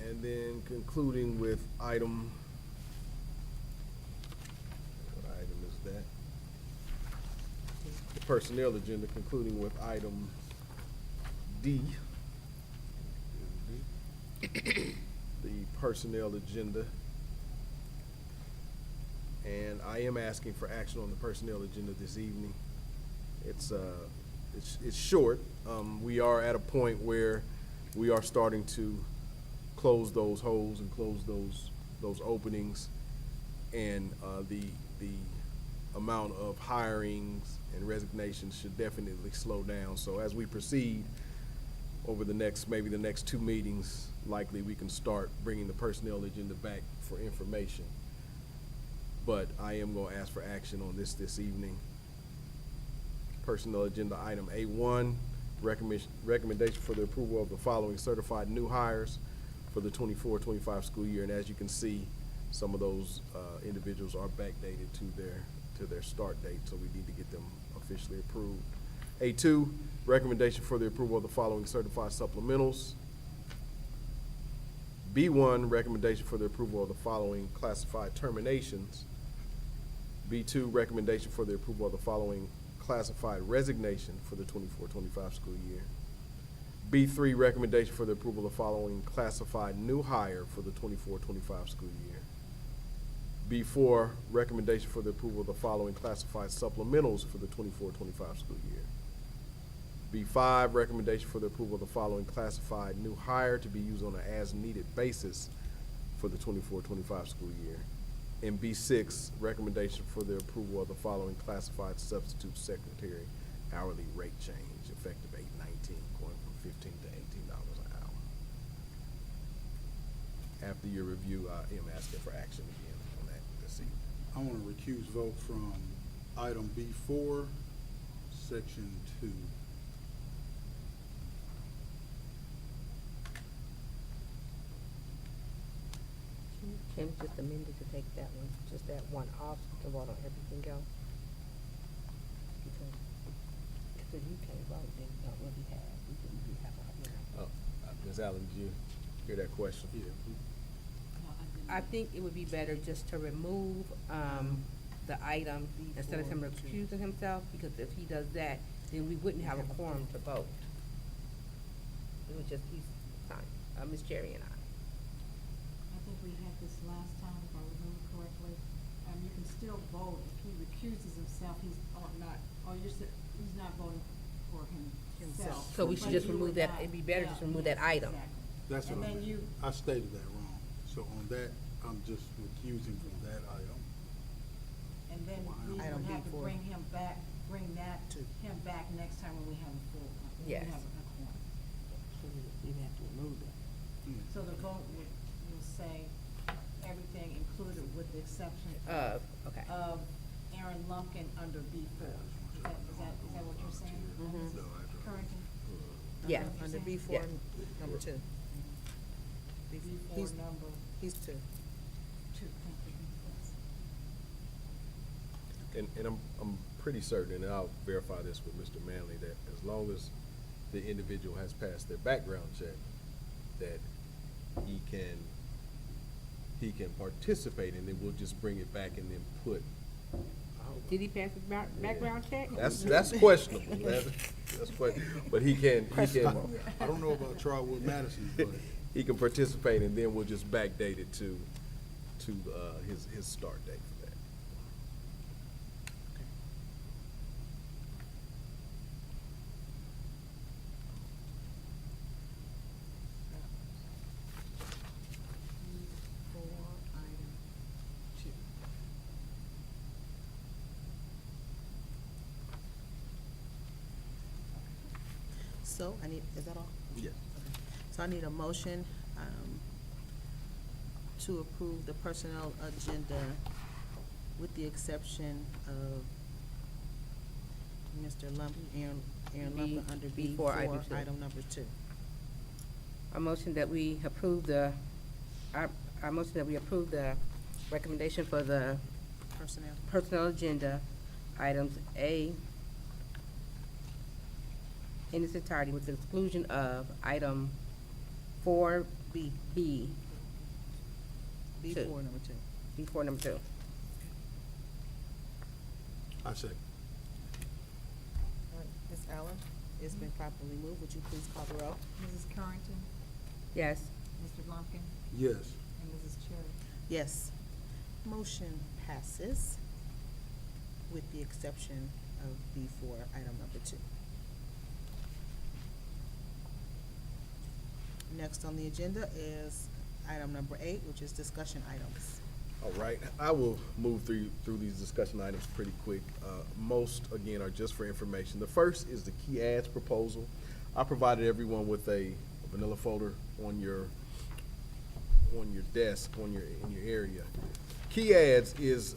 And then concluding with item, what item is that? The personnel agenda, concluding with item D. The personnel agenda. And I am asking for action on the personnel agenda this evening. It's short. We are at a point where we are starting to close those holes and close those openings, and the amount of hirings and resignations should definitely slow down. So as we proceed over maybe the next 2 meetings, likely we can start bringing the personnel agenda back for information. But I am going to ask for action on this evening. Personnel agenda item A1, recommendation for the approval of the following certified new hires for the 24-25 school year. And as you can see, some of those individuals are backdated to their start date, so we need to get them officially approved. A2, recommendation for the approval of the following certified supplementals. B1, recommendation for the approval of the following classified terminations. B2, recommendation for the approval of the following classified resignation for the 24-25 school year. B3, recommendation for the approval of the following classified new hire for the 24-25 school year. B4, recommendation for the approval of the following classified supplementals for the 24-25 school year. B5, recommendation for the approval of the following classified new hire to be used on an as-needed basis for the 24-25 school year. And B6, recommendation for the approval of the following classified substitute secretary hourly rate change effective 8/19, going from $15 to $18 an hour. After your review, I am asking for action again on that this evening. I want to recuse vote from item B4, section 2. Kim just amended to take that one, just that one off, to vote on everything else. Because you can't vote, then you don't really have, we didn't have a, you know. Ms. Allen, did you hear that question? Yeah. No, I didn't. I think it would be better just to remove, the item, instead of him recusing himself, because if he does that, then we wouldn't have a quorum to vote. It would just be fine, Ms. Jerry and I. I think we had this last time, if I remember correctly. You can still vote if he recuses himself, he's he's not voting for himself. So we should But just you remove would that, not- it'd be better yeah, just remove yes, that item. exactly. That's And what I then meant. you, I stated that wrong. So on that, I'm just recusing from that item. and then we Item would have to B4. bring him back next time when we have a full, when we Yes. have a quorum. We'd have to remove that. Yeah. So the vote will say everything included with the exception Okay. of Aaron Lumpkin under B4. Is that what you're saying? Mhm. No, I- Currington? Yeah. Under B Yeah. four, number two. B4 He's, number he's two. 2. Thank you. And I'm pretty certain, and I'll verify this with Mr. Manley, that as long as the individual has passed their background check, that he can participate, and then we'll just bring it back and then put. Did he pass his background check? That's questionable. That's questionable. But he can, I don't know about Trotwood-Madison, but he can participate, and then we'll just backdate it to his start date for that. For item 2. So is that all? Yes. So I need a motion, to approve the personnel agenda with the exception of Mr. Aaron Lumpkin under B four, item two. item number 2. A motion that we approve I motion that we approve the recommendation for the Personnel. personnel agenda, items A in its entirety with the exclusion of item 4B. B Two. four, number 2. Before number 2. I second. All right, Ms. Allen, it's been properly moved. Would you please call the roll? Mrs. Currington? Yes. Mr. Lumpkin? Yes. And Mrs. Cherry? Yes. Motion passes with the exception of B4, item number 2. Next on the agenda is item number 8, which is discussion items. All right, I will move through these discussion items pretty quick. Most, again, are just for information. The first is the key ads proposal. I provided everyone with a vanilla folder on your desk, in your area. Key Ads is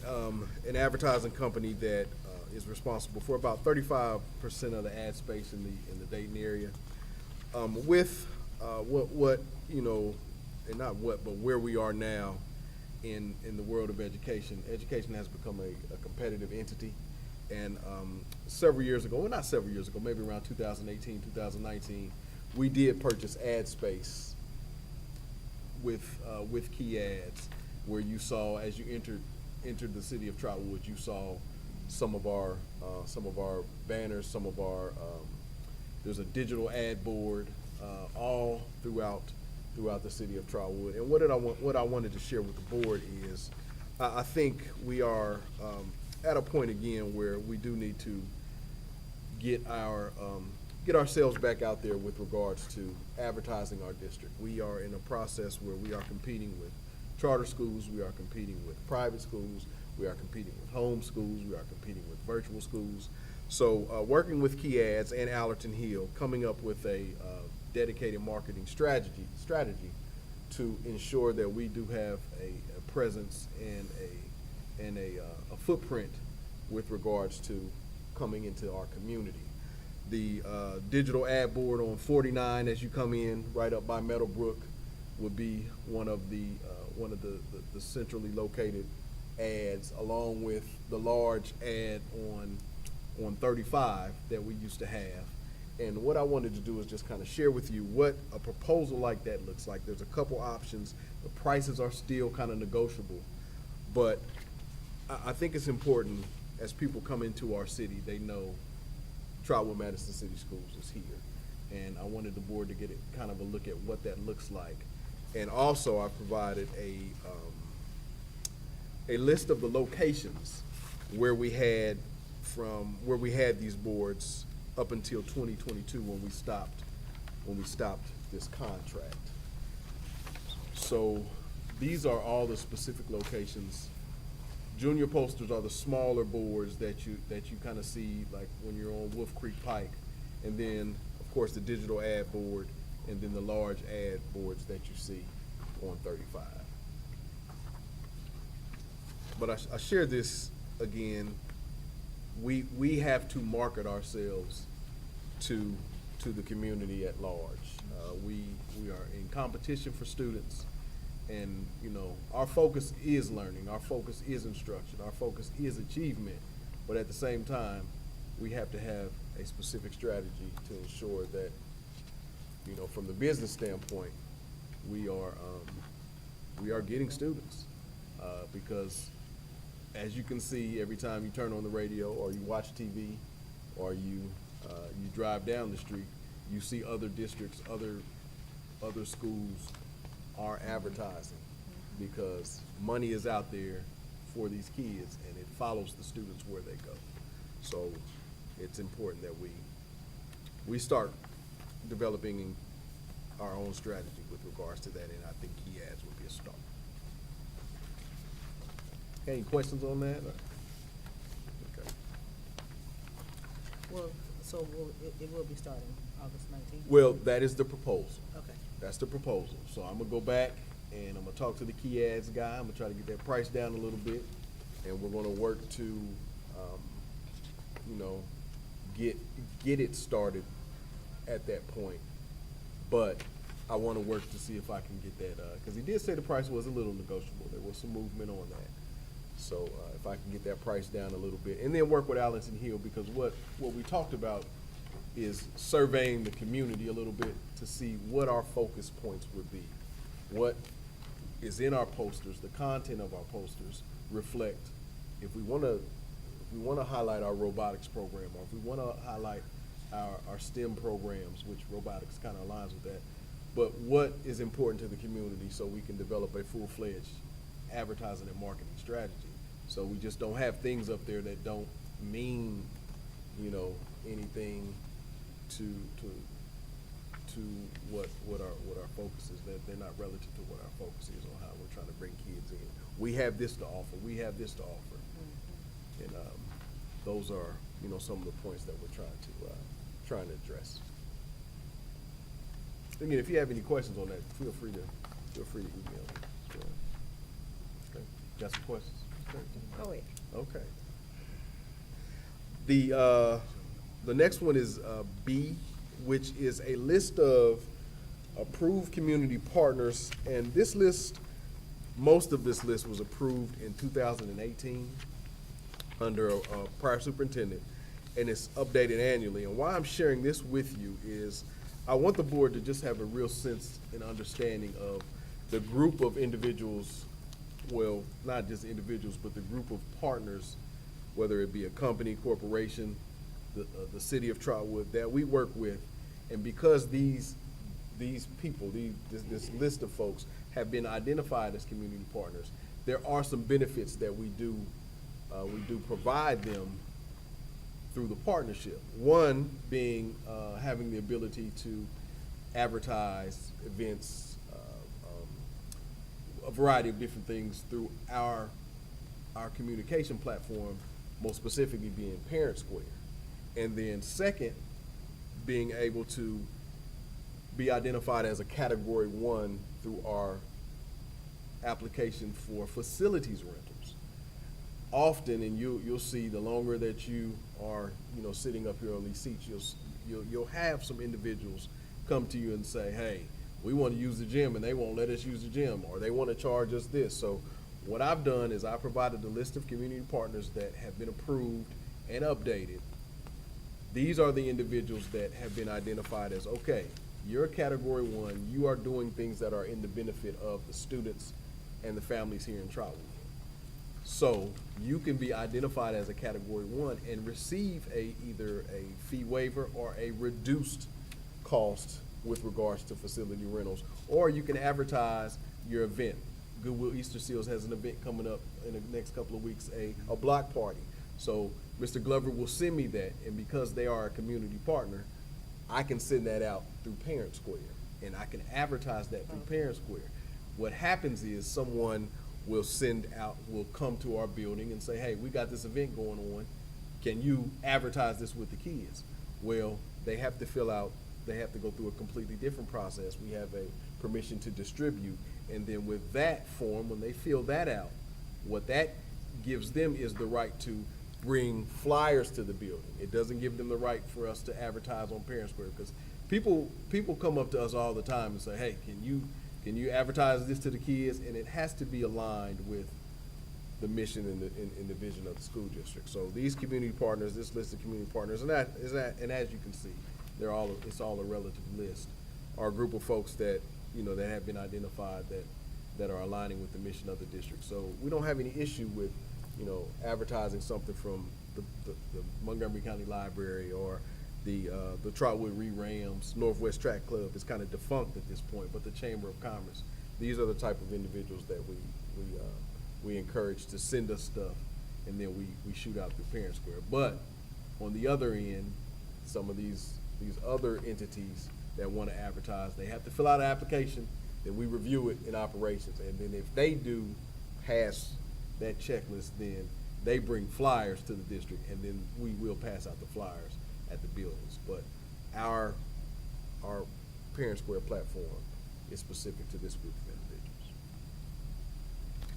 an advertising company that is responsible for about 35% of the ad space in the Dayton area. With but where we are now in the world of education. Education has become a competitive entity. And several years ago, well, not several years ago, maybe around 2018, 2019, we did purchase ad space with Key Ads, where you saw, as you entered the city of Trotwood, you saw some of our banners, some of our there's a digital ad board all throughout the city of Trotwood. And what I wanted to share with the board is I think we are at a point again where we do need to get ourselves back out there with regards to advertising our district. We are in a process where we are competing with charter schools, we are competing with private schools, we are competing with home schools, we are competing with virtual schools. So working with Key Ads and Allerton Hill, coming up with a dedicated marketing strategy to ensure that we do have a presence and a footprint with regards to coming into our community. The digital ad board on 49 as you come in, right up by Meadowbrook, would be one of the centrally located ads, along with the large ad on 35 that we used to have. And what I wanted to do is just kind of share with you what a proposal like that looks like. There's a couple options. The prices are still kind of negotiable, but I think it's important as people come into our city, they know Trotwood-Madison City Schools is here. And I wanted the board to get kind of a look at what that looks like. And also I provided a list of the locations where we had these boards up until 2022 when we stopped this contract. So these are all the specific locations. Junior posters are the smaller boards that you kind of see like when you're on Wolf Creek Pike, and then of course the digital ad board, and then the large ad boards that you see on 35. but I share this again. We have to market ourselves to the community at large. We are in competition for students, and you know, our focus is learning, our focus is instruction, our focus is achievement, but at the same time, we have to have a specific strategy to ensure that, you know, from the business standpoint, we are getting students, because as you can see, every time you turn on the radio or you watch TV or you drive down the street, you see other districts, other schools are advertising, because money is out there for these kids and it follows the students where they go. So it's important that we start developing our own strategy with regards to that, and I think key ads would be a start. Any questions on that? Okay. Well, so it will be starting August 19th? Well, that is the proposal. Okay. That's the proposal. So I'm gonna go back and I'm gonna talk to the key ads guy. I'm gonna try to get that price down a little bit, and we're gonna work to, you know, get it started at that point. But I wanna work to see if I can get that, cause he did say the price was a little negotiable. There was some movement on that. So, if I can get that price down a little bit, and then work with Allison Hill, because what we talked about is surveying the community a little bit to see what our focus points would be. What is in our posters, the content of our posters reflect, if we wanna highlight our robotics program, or if we wanna highlight our STEM programs, which robotics kinda aligns with that, but what is important to the community so we can develop a full-fledged advertising and marketing strategy. So we just don't have things up there that don't mean, you know, anything to what our focus is. That they're not relative to what our focus is on how we're trying to bring kids in. We have this to offer. We have this to offer. And those are, you know, some of the points that we're trying to address. Again, if you have any questions on that, feel free to email me. So, okay. Got some questions? Go ahead. Okay. The next one is B, which is a list of approved community partners, and this list, most of this list was approved in 2018 under a prior superintendent, and it's updated annually. And why I'm sharing this with you is I want the board to just have a real sense and understanding of the group of individuals, well, not just individuals, but the group of partners, whether it be a company, corporation, the city of Trotwood, that we work with. And because these people, this list of folks have been identified as community partners, there are some benefits that we do provide them through the partnership. One being having the ability to advertise events, a variety of different things through our communication platform, most specifically being Parent Square. And then second, being able to be identified as a Category 1 through our application for facilities rentals. Often, and you'll see, the longer that you are, you know, sitting up here on these seats, you'll have some individuals come to you and say, hey, we want to use the gym and they won't let us use the gym, or they want to charge us this. So what I've done is I provided a list of community partners that have been approved and updated. These are the individuals that have been identified as, okay, you're a Category 1, you are doing things that are in the benefit of the students and the families here in Trotwood. So you can be identified as a Category 1 and receive either a fee waiver or a reduced cost with regards to facility rentals, or you can advertise your event. Goodwill Easter Seals has an event coming up in the next couple of weeks, a block party. So Mr. Glover will send me that, and because they are a community partner, I can send that out through Parent Square, and I can advertise that through Parent Square. What happens is someone will come to our building and say, hey, we got this event going on. Can you advertise this with the kids? Well, they have to go through a completely different process. We have a permission to distribute, and then with that form, when they fill that out, what that gives them is the right to bring flyers to the building. It doesn't give them the right for us to advertise on Parent Square, because people come up to us all the time and say, hey, can you advertise this to the kids? And it has to be aligned with the mission and the vision of the school district. So these community partners, this list of community partners, and as you can see, it's all a relative list, are a group of folks that, that have been identified that are aligning with the mission of the district. So we don't have any issue with, advertising something from the Montgomery County Library or the Trotwood Rams Northwest Track Club is kind of defunct at this point, but the Chamber of Commerce. These are the type of individuals that we encourage to send us stuff, and then we shoot out through Parent Square. But on the other end, some of these other entities that want to advertise, they have to fill out an application, then we review it in operations, and then if they do pass that checklist, then they bring flyers to the district, and then we will pass out the flyers at the buildings. But our Parent Square platform is specific to this group of individuals.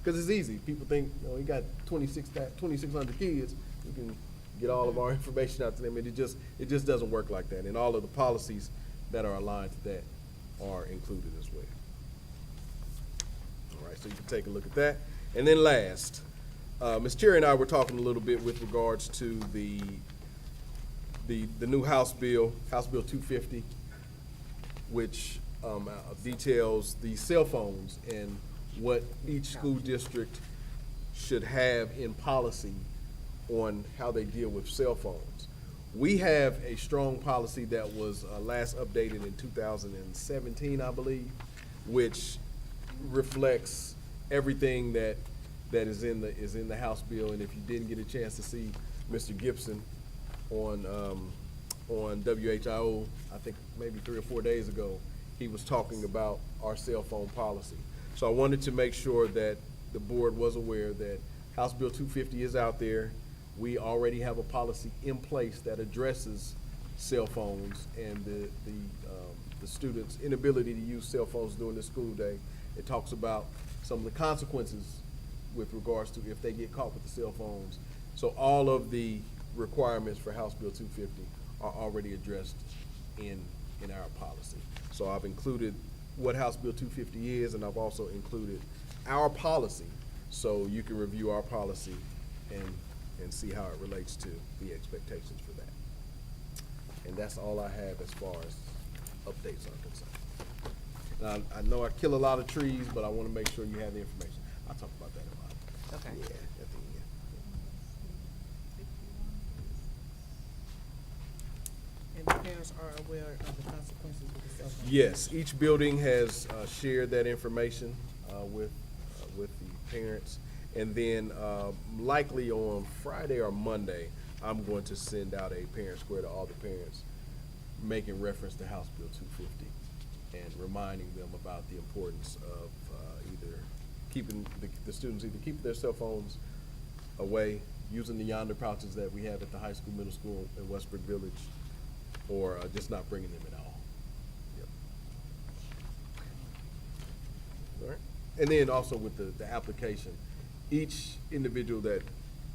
Because it's easy. People think, you got 2,600 kids, we can get all of our information out to them, and it just doesn't work like that. And all of the policies that are aligned to that are included as well. All right, so you can take a look at that. And then last, Ms. Cherry and I were talking a little bit with regards to the new House Bill 250, which details the cell phones and what each school district should have in policy on how they deal with cell phones. We have a strong policy that was last updated in 2017, I believe, which reflects everything that is in the House bill. And if you didn't get a chance to see Mr. Gibson on WHIO, I think maybe 3 or 4 days ago, he was talking about our cell phone policy. So I wanted to make sure that the board was aware that House Bill 250 is out there. We already have a policy in place that addresses cell phones and the students' inability to use cell phones during the school day. It talks about some of the consequences with regards to if they get caught with the cell phones. So all of the requirements for House Bill 250 are already addressed in our policy. So I've included what House Bill 250 is, and I've also included our policy, so you can review our policy and see how it relates to the expectations for that. And that's all I have as far as updates are concerned. Now, I know I kill a lot of trees, but I want to make sure you have the information. I'll talk about that a lot. Okay. Yeah, at the end. And the parents are aware of the consequences of the cell phone? Yes, each building has shared that information with the parents. And then likely on Friday or Monday, I'm going to send out a Parent Square to all the parents, making reference to House Bill 250 and reminding them about the importance of either keeping the students either keeping their cell phones away, using the yonder pouches that we have at the high school, middle school, and Westbrook Village, or just not bringing them at all. Yep. All right. And then also with the application, each individual that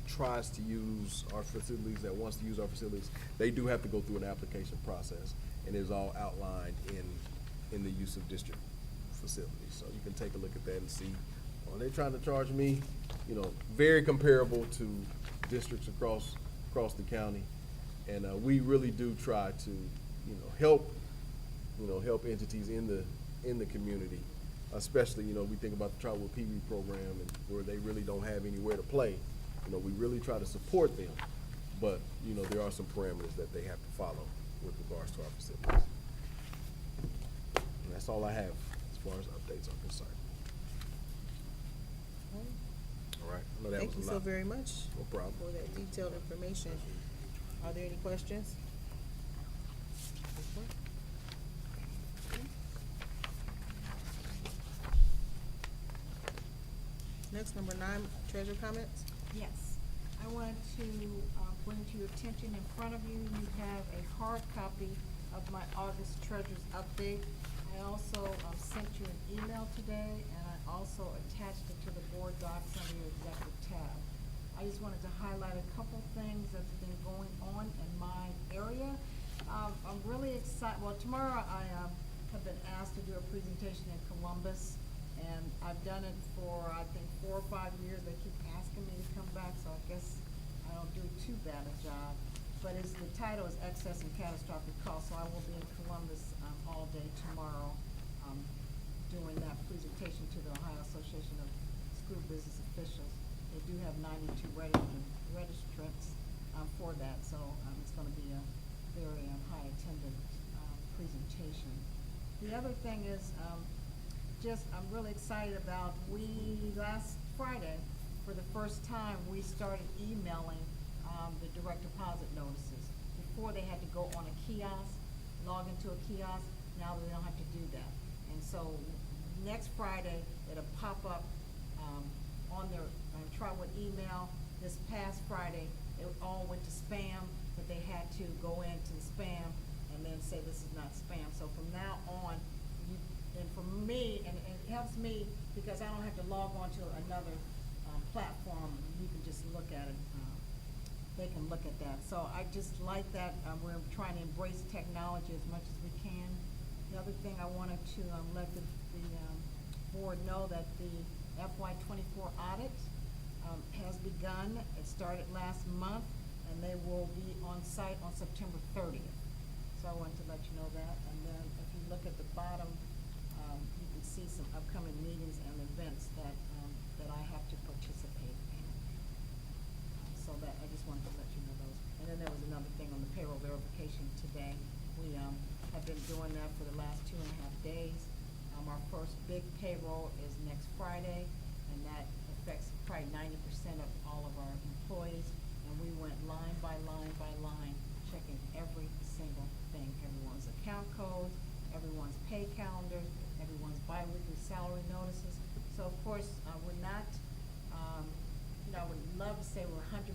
tries to use our facilities, that wants to use our facilities, they do have to go through an application process, and it's all outlined in the use of district facilities. So you can take a look at that and see, are they trying to charge me? Very comparable to districts across the county. And we really do try to, help entities in the community, especially, we think about the Trotwood PB program and where they really don't have anywhere to play. We really try to support them, but, there are some parameters that they have to follow with regards to our facilities. And that's all I have as far as updates are concerned. All right. I know that Thank you was a so lot. very much. No problem. For that detailed information. Are there any questions? Next, number 9, treasurer comments. Yes, I wanted to bring to your attention, in front of you, you have a hard copy of my August treasurer's update. I also sent you an email today, and I also attached it to the board docs under your executive tab. I just wanted to highlight a couple things that's been going on in my area. I'm really excited, well, tomorrow I have been asked to do a presentation in Columbus, and I've done it for, I think, 4 or 5 years. They keep asking me to come back, so I guess I don't do too bad a job. But the title is Excess and Catastrophic Costs, so I will be in Columbus all day tomorrow, doing that presentation to the Ohio Association of School Business Officials. They do have 92 registrants for that, so it's going to be a very high attended presentation. The other thing is, I'm really excited about, last Friday, for the first time, we started emailing the direct deposit notices. Before, they had to go on a kiosk, log into a kiosk. Now they don't have to do that. And so next Friday, it'll pop up on their Trotwood email. This past Friday, it all went to spam, but they had to go into the spam and then say this is not spam. So from now on, and for me, and it helps me because I don't have to log on to another platform. You can just look at it. They can look at that. So I just like that. We're trying to embrace technology as much as we can. The other thing I wanted to let the board know that the FY24 audit has begun. It started last month, and they will be on site on September 30th. So I wanted to let you know that. And then if you look at the bottom, you can see some upcoming meetings and events that I have to participate in. So that, I just wanted to let you know those. And then there was another thing on the payroll verification today. We have been doing that for the last 2.5 days. Our first big payroll is next Friday, and that affects probably 90% of all of our employees. And we went line by line by line, checking every single thing, everyone's account codes, everyone's pay calendars, everyone's biweekly salary notices. So of course, we're not, I would love to say we're 100%.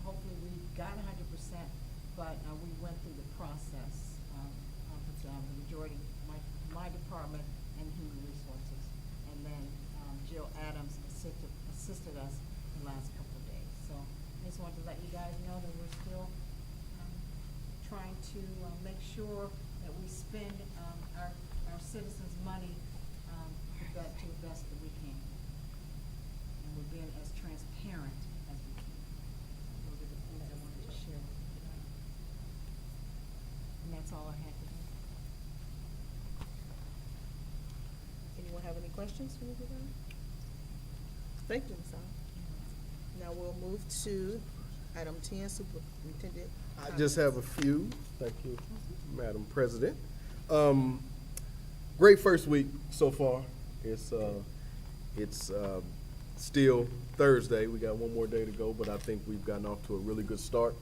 Hopefully we got 100%, but we went through the process. The majority, my department and human resources, and then Jill Adams assisted us the last couple of days. So I just wanted to let you guys know that we're still trying to make sure that we spend our citizens' money to the best that we can. And we're being as transparent as we can. Those are the things I wanted to share with you tonight. And that's all I had today. Anyone have any questions for me today? Thank you, Ms. Allen. Now we'll move to item 10, Superintendent. I just have a few. Thank you, Madam President. Great first week so far. It's still Thursday. We got one more day to go, but I think we've gotten off to a really good start.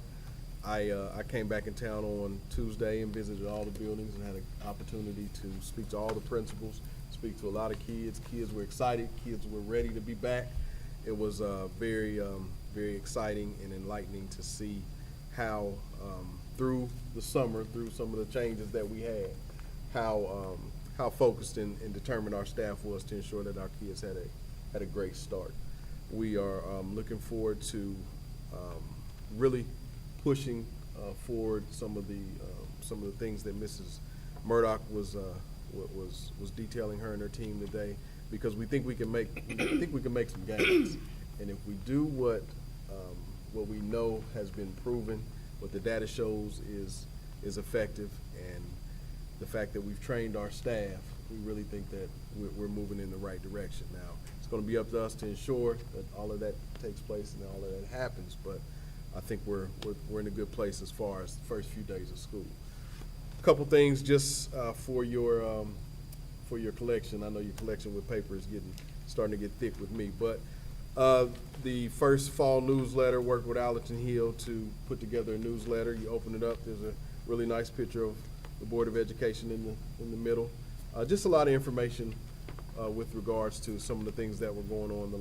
I came back in town on Tuesday and visited all the buildings and had an opportunity to speak to all the principals, speak to a lot of kids. Kids were excited. Kids were ready to be back. It was very exciting and enlightening to see how through the summer, through some of the changes that we had, how focused and determined our staff was to ensure that our kids had a great start. We are looking forward to really pushing forward some of the things that Mrs. Murdoch was detailing her and her team today, because we think we can make some gains. And if we do what we know has been proven, what the data shows is effective, and the fact that we've trained our staff, we really think that we're moving in the right direction. Now, it's going to be up to us to ensure that all of that takes place and all of that happens, but I think we're in a good place as far as the first few days of school. A couple things just for your collection. I know your collection with paper is starting to get thick with me, but the first fall newsletter, worked with Allerton Hill to put together a newsletter. You open it up, there's a really nice picture of the Board of Education in the middle. Just a lot of information with regards to some of the things that were going on the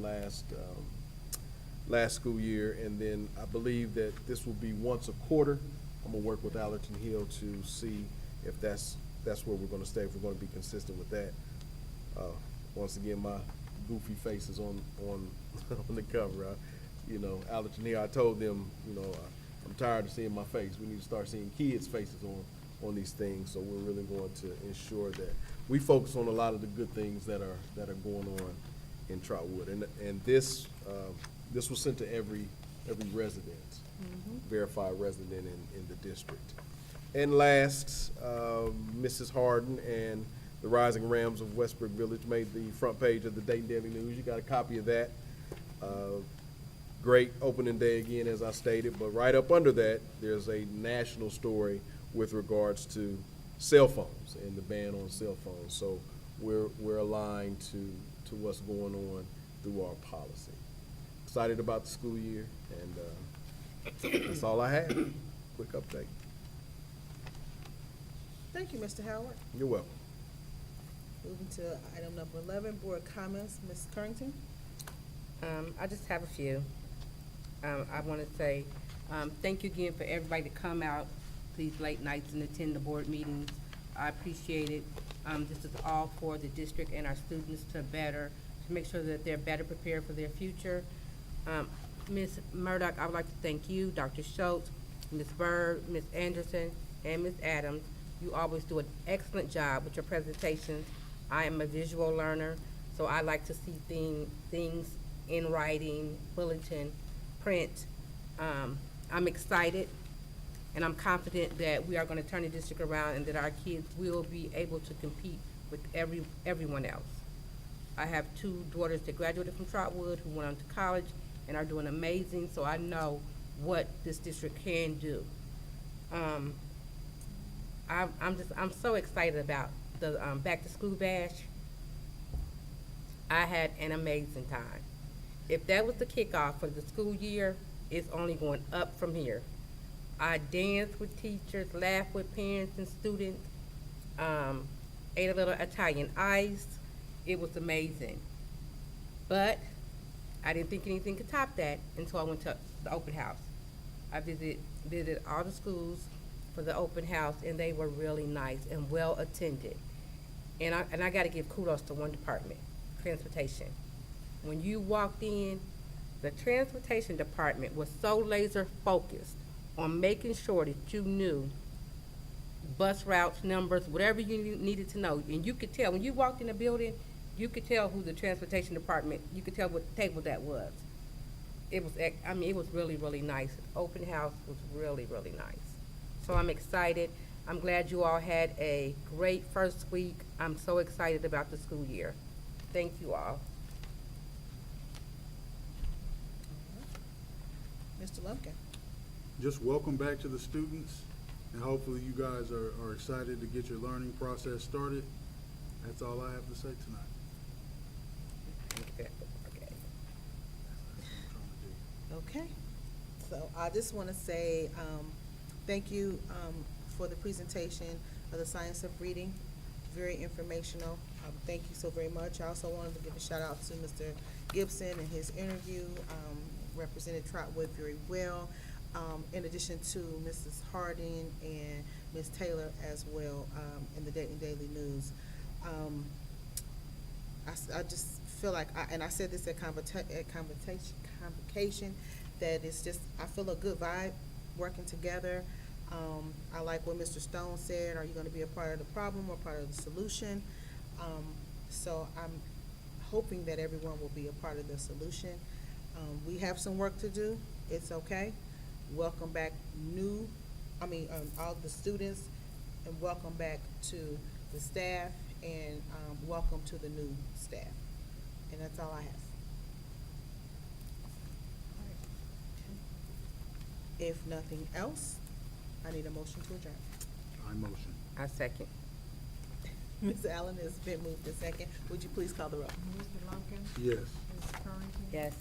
last school year. And then I believe that this will be once a quarter. I'm gonna work with Allerton Hill to see if that's where we're gonna stay, if we're gonna be consistent with that. Once again, my goofy face is on the cover. you know, Allerton here, I told them, you know, I'm tired of seeing my face. We need to start seeing kids' faces on these things. So we're really going to ensure that we focus on a lot of the good things that are going on in Trotwood. And this was sent to every resident, verified resident in the district. And last, Mrs. Harden and the Rising Rams of Westbrook Village made the front page of the Dayton Daily News. You got a copy of that. Great opening day again, as I stated, but right up under that, there's a national story with regards to cell phones and the ban on cell phones. So we're aligned to what's going on through our policy. Excited about the school year, and that's all I had. Quick update. Thank you, Mr. Howard. You're welcome. Moving to item number 11, board comments. Ms. Currington? I just have a few. I want to say, thank you again for everybody to come out these late nights and attend the board meetings. I appreciate it. This is all for the district and our students to make sure that they're better prepared for their future. Ms. Murdoch, I would like to thank you, Dr. Schultz, Ms. Bird, Ms. Anderson, and Ms. Adams. You always do an excellent job with your presentations. I am a visual learner, so I like to see things in writing, bulletin, print. I'm excited, and I'm confident that we are going to turn the district around and that our kids will be able to compete with everyone else. I have 2 daughters that graduated from Trotwood who went on to college and are doing amazing, so I know what this district can do. I'm so excited about the back to school bash. I had an amazing time. If that was the kickoff for the school year, it's only going up from here. I danced with teachers, laughed with parents and students, ate a little Italian ice. It was amazing. But I didn't think anything could top that until I went to the open house. I visited all the schools for the open house, and they were really nice and well attended. And I got to give kudos to one department, transportation. When you walked in, the transportation department was so laser focused on making sure that you knew bus routes, numbers, whatever you needed to know. And you could tell, when you walked in the building, you could tell who the transportation department, you could tell what table that was. It was really, really nice. Open house was really, really nice. So I'm excited. I'm glad you all had a great first week. I'm so excited about the school year. Thank you all. Mr. Lumpkin? Just welcome back to the students, and hopefully you guys are excited to get your learning process started. That's all I have to say tonight. Okay. Okay, so I just want to say thank you for the presentation of the science of reading. Very informational. Thank you so very much. I also wanted to give a shout out to Mr. Gibson and his interview. Represented Trotwood very well. In addition to Mrs. Harding and Ms. Taylor as well in the Dayton Daily News. I just feel like, and I said this at convocation, that it's just, I feel a good vibe working together. I like what Mr. Stone said, are you gonna be a part of the problem or part of the solution? So I'm hoping that everyone will be a part of the solution. We have some work to do, it's okay. Welcome back all the students, and welcome back to the staff, and welcome to the new staff. And that's all I have. If nothing else, I need a motion to adjourn. I motion. I second. Ms. Allen has been moved to second. Would you please call the roll? Mr. Lumpkin? Yes. Ms. Currington? Yes.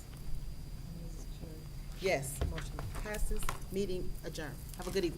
Mrs. Cherry? Yes, motion passes. Meeting adjourned. Have a good evening.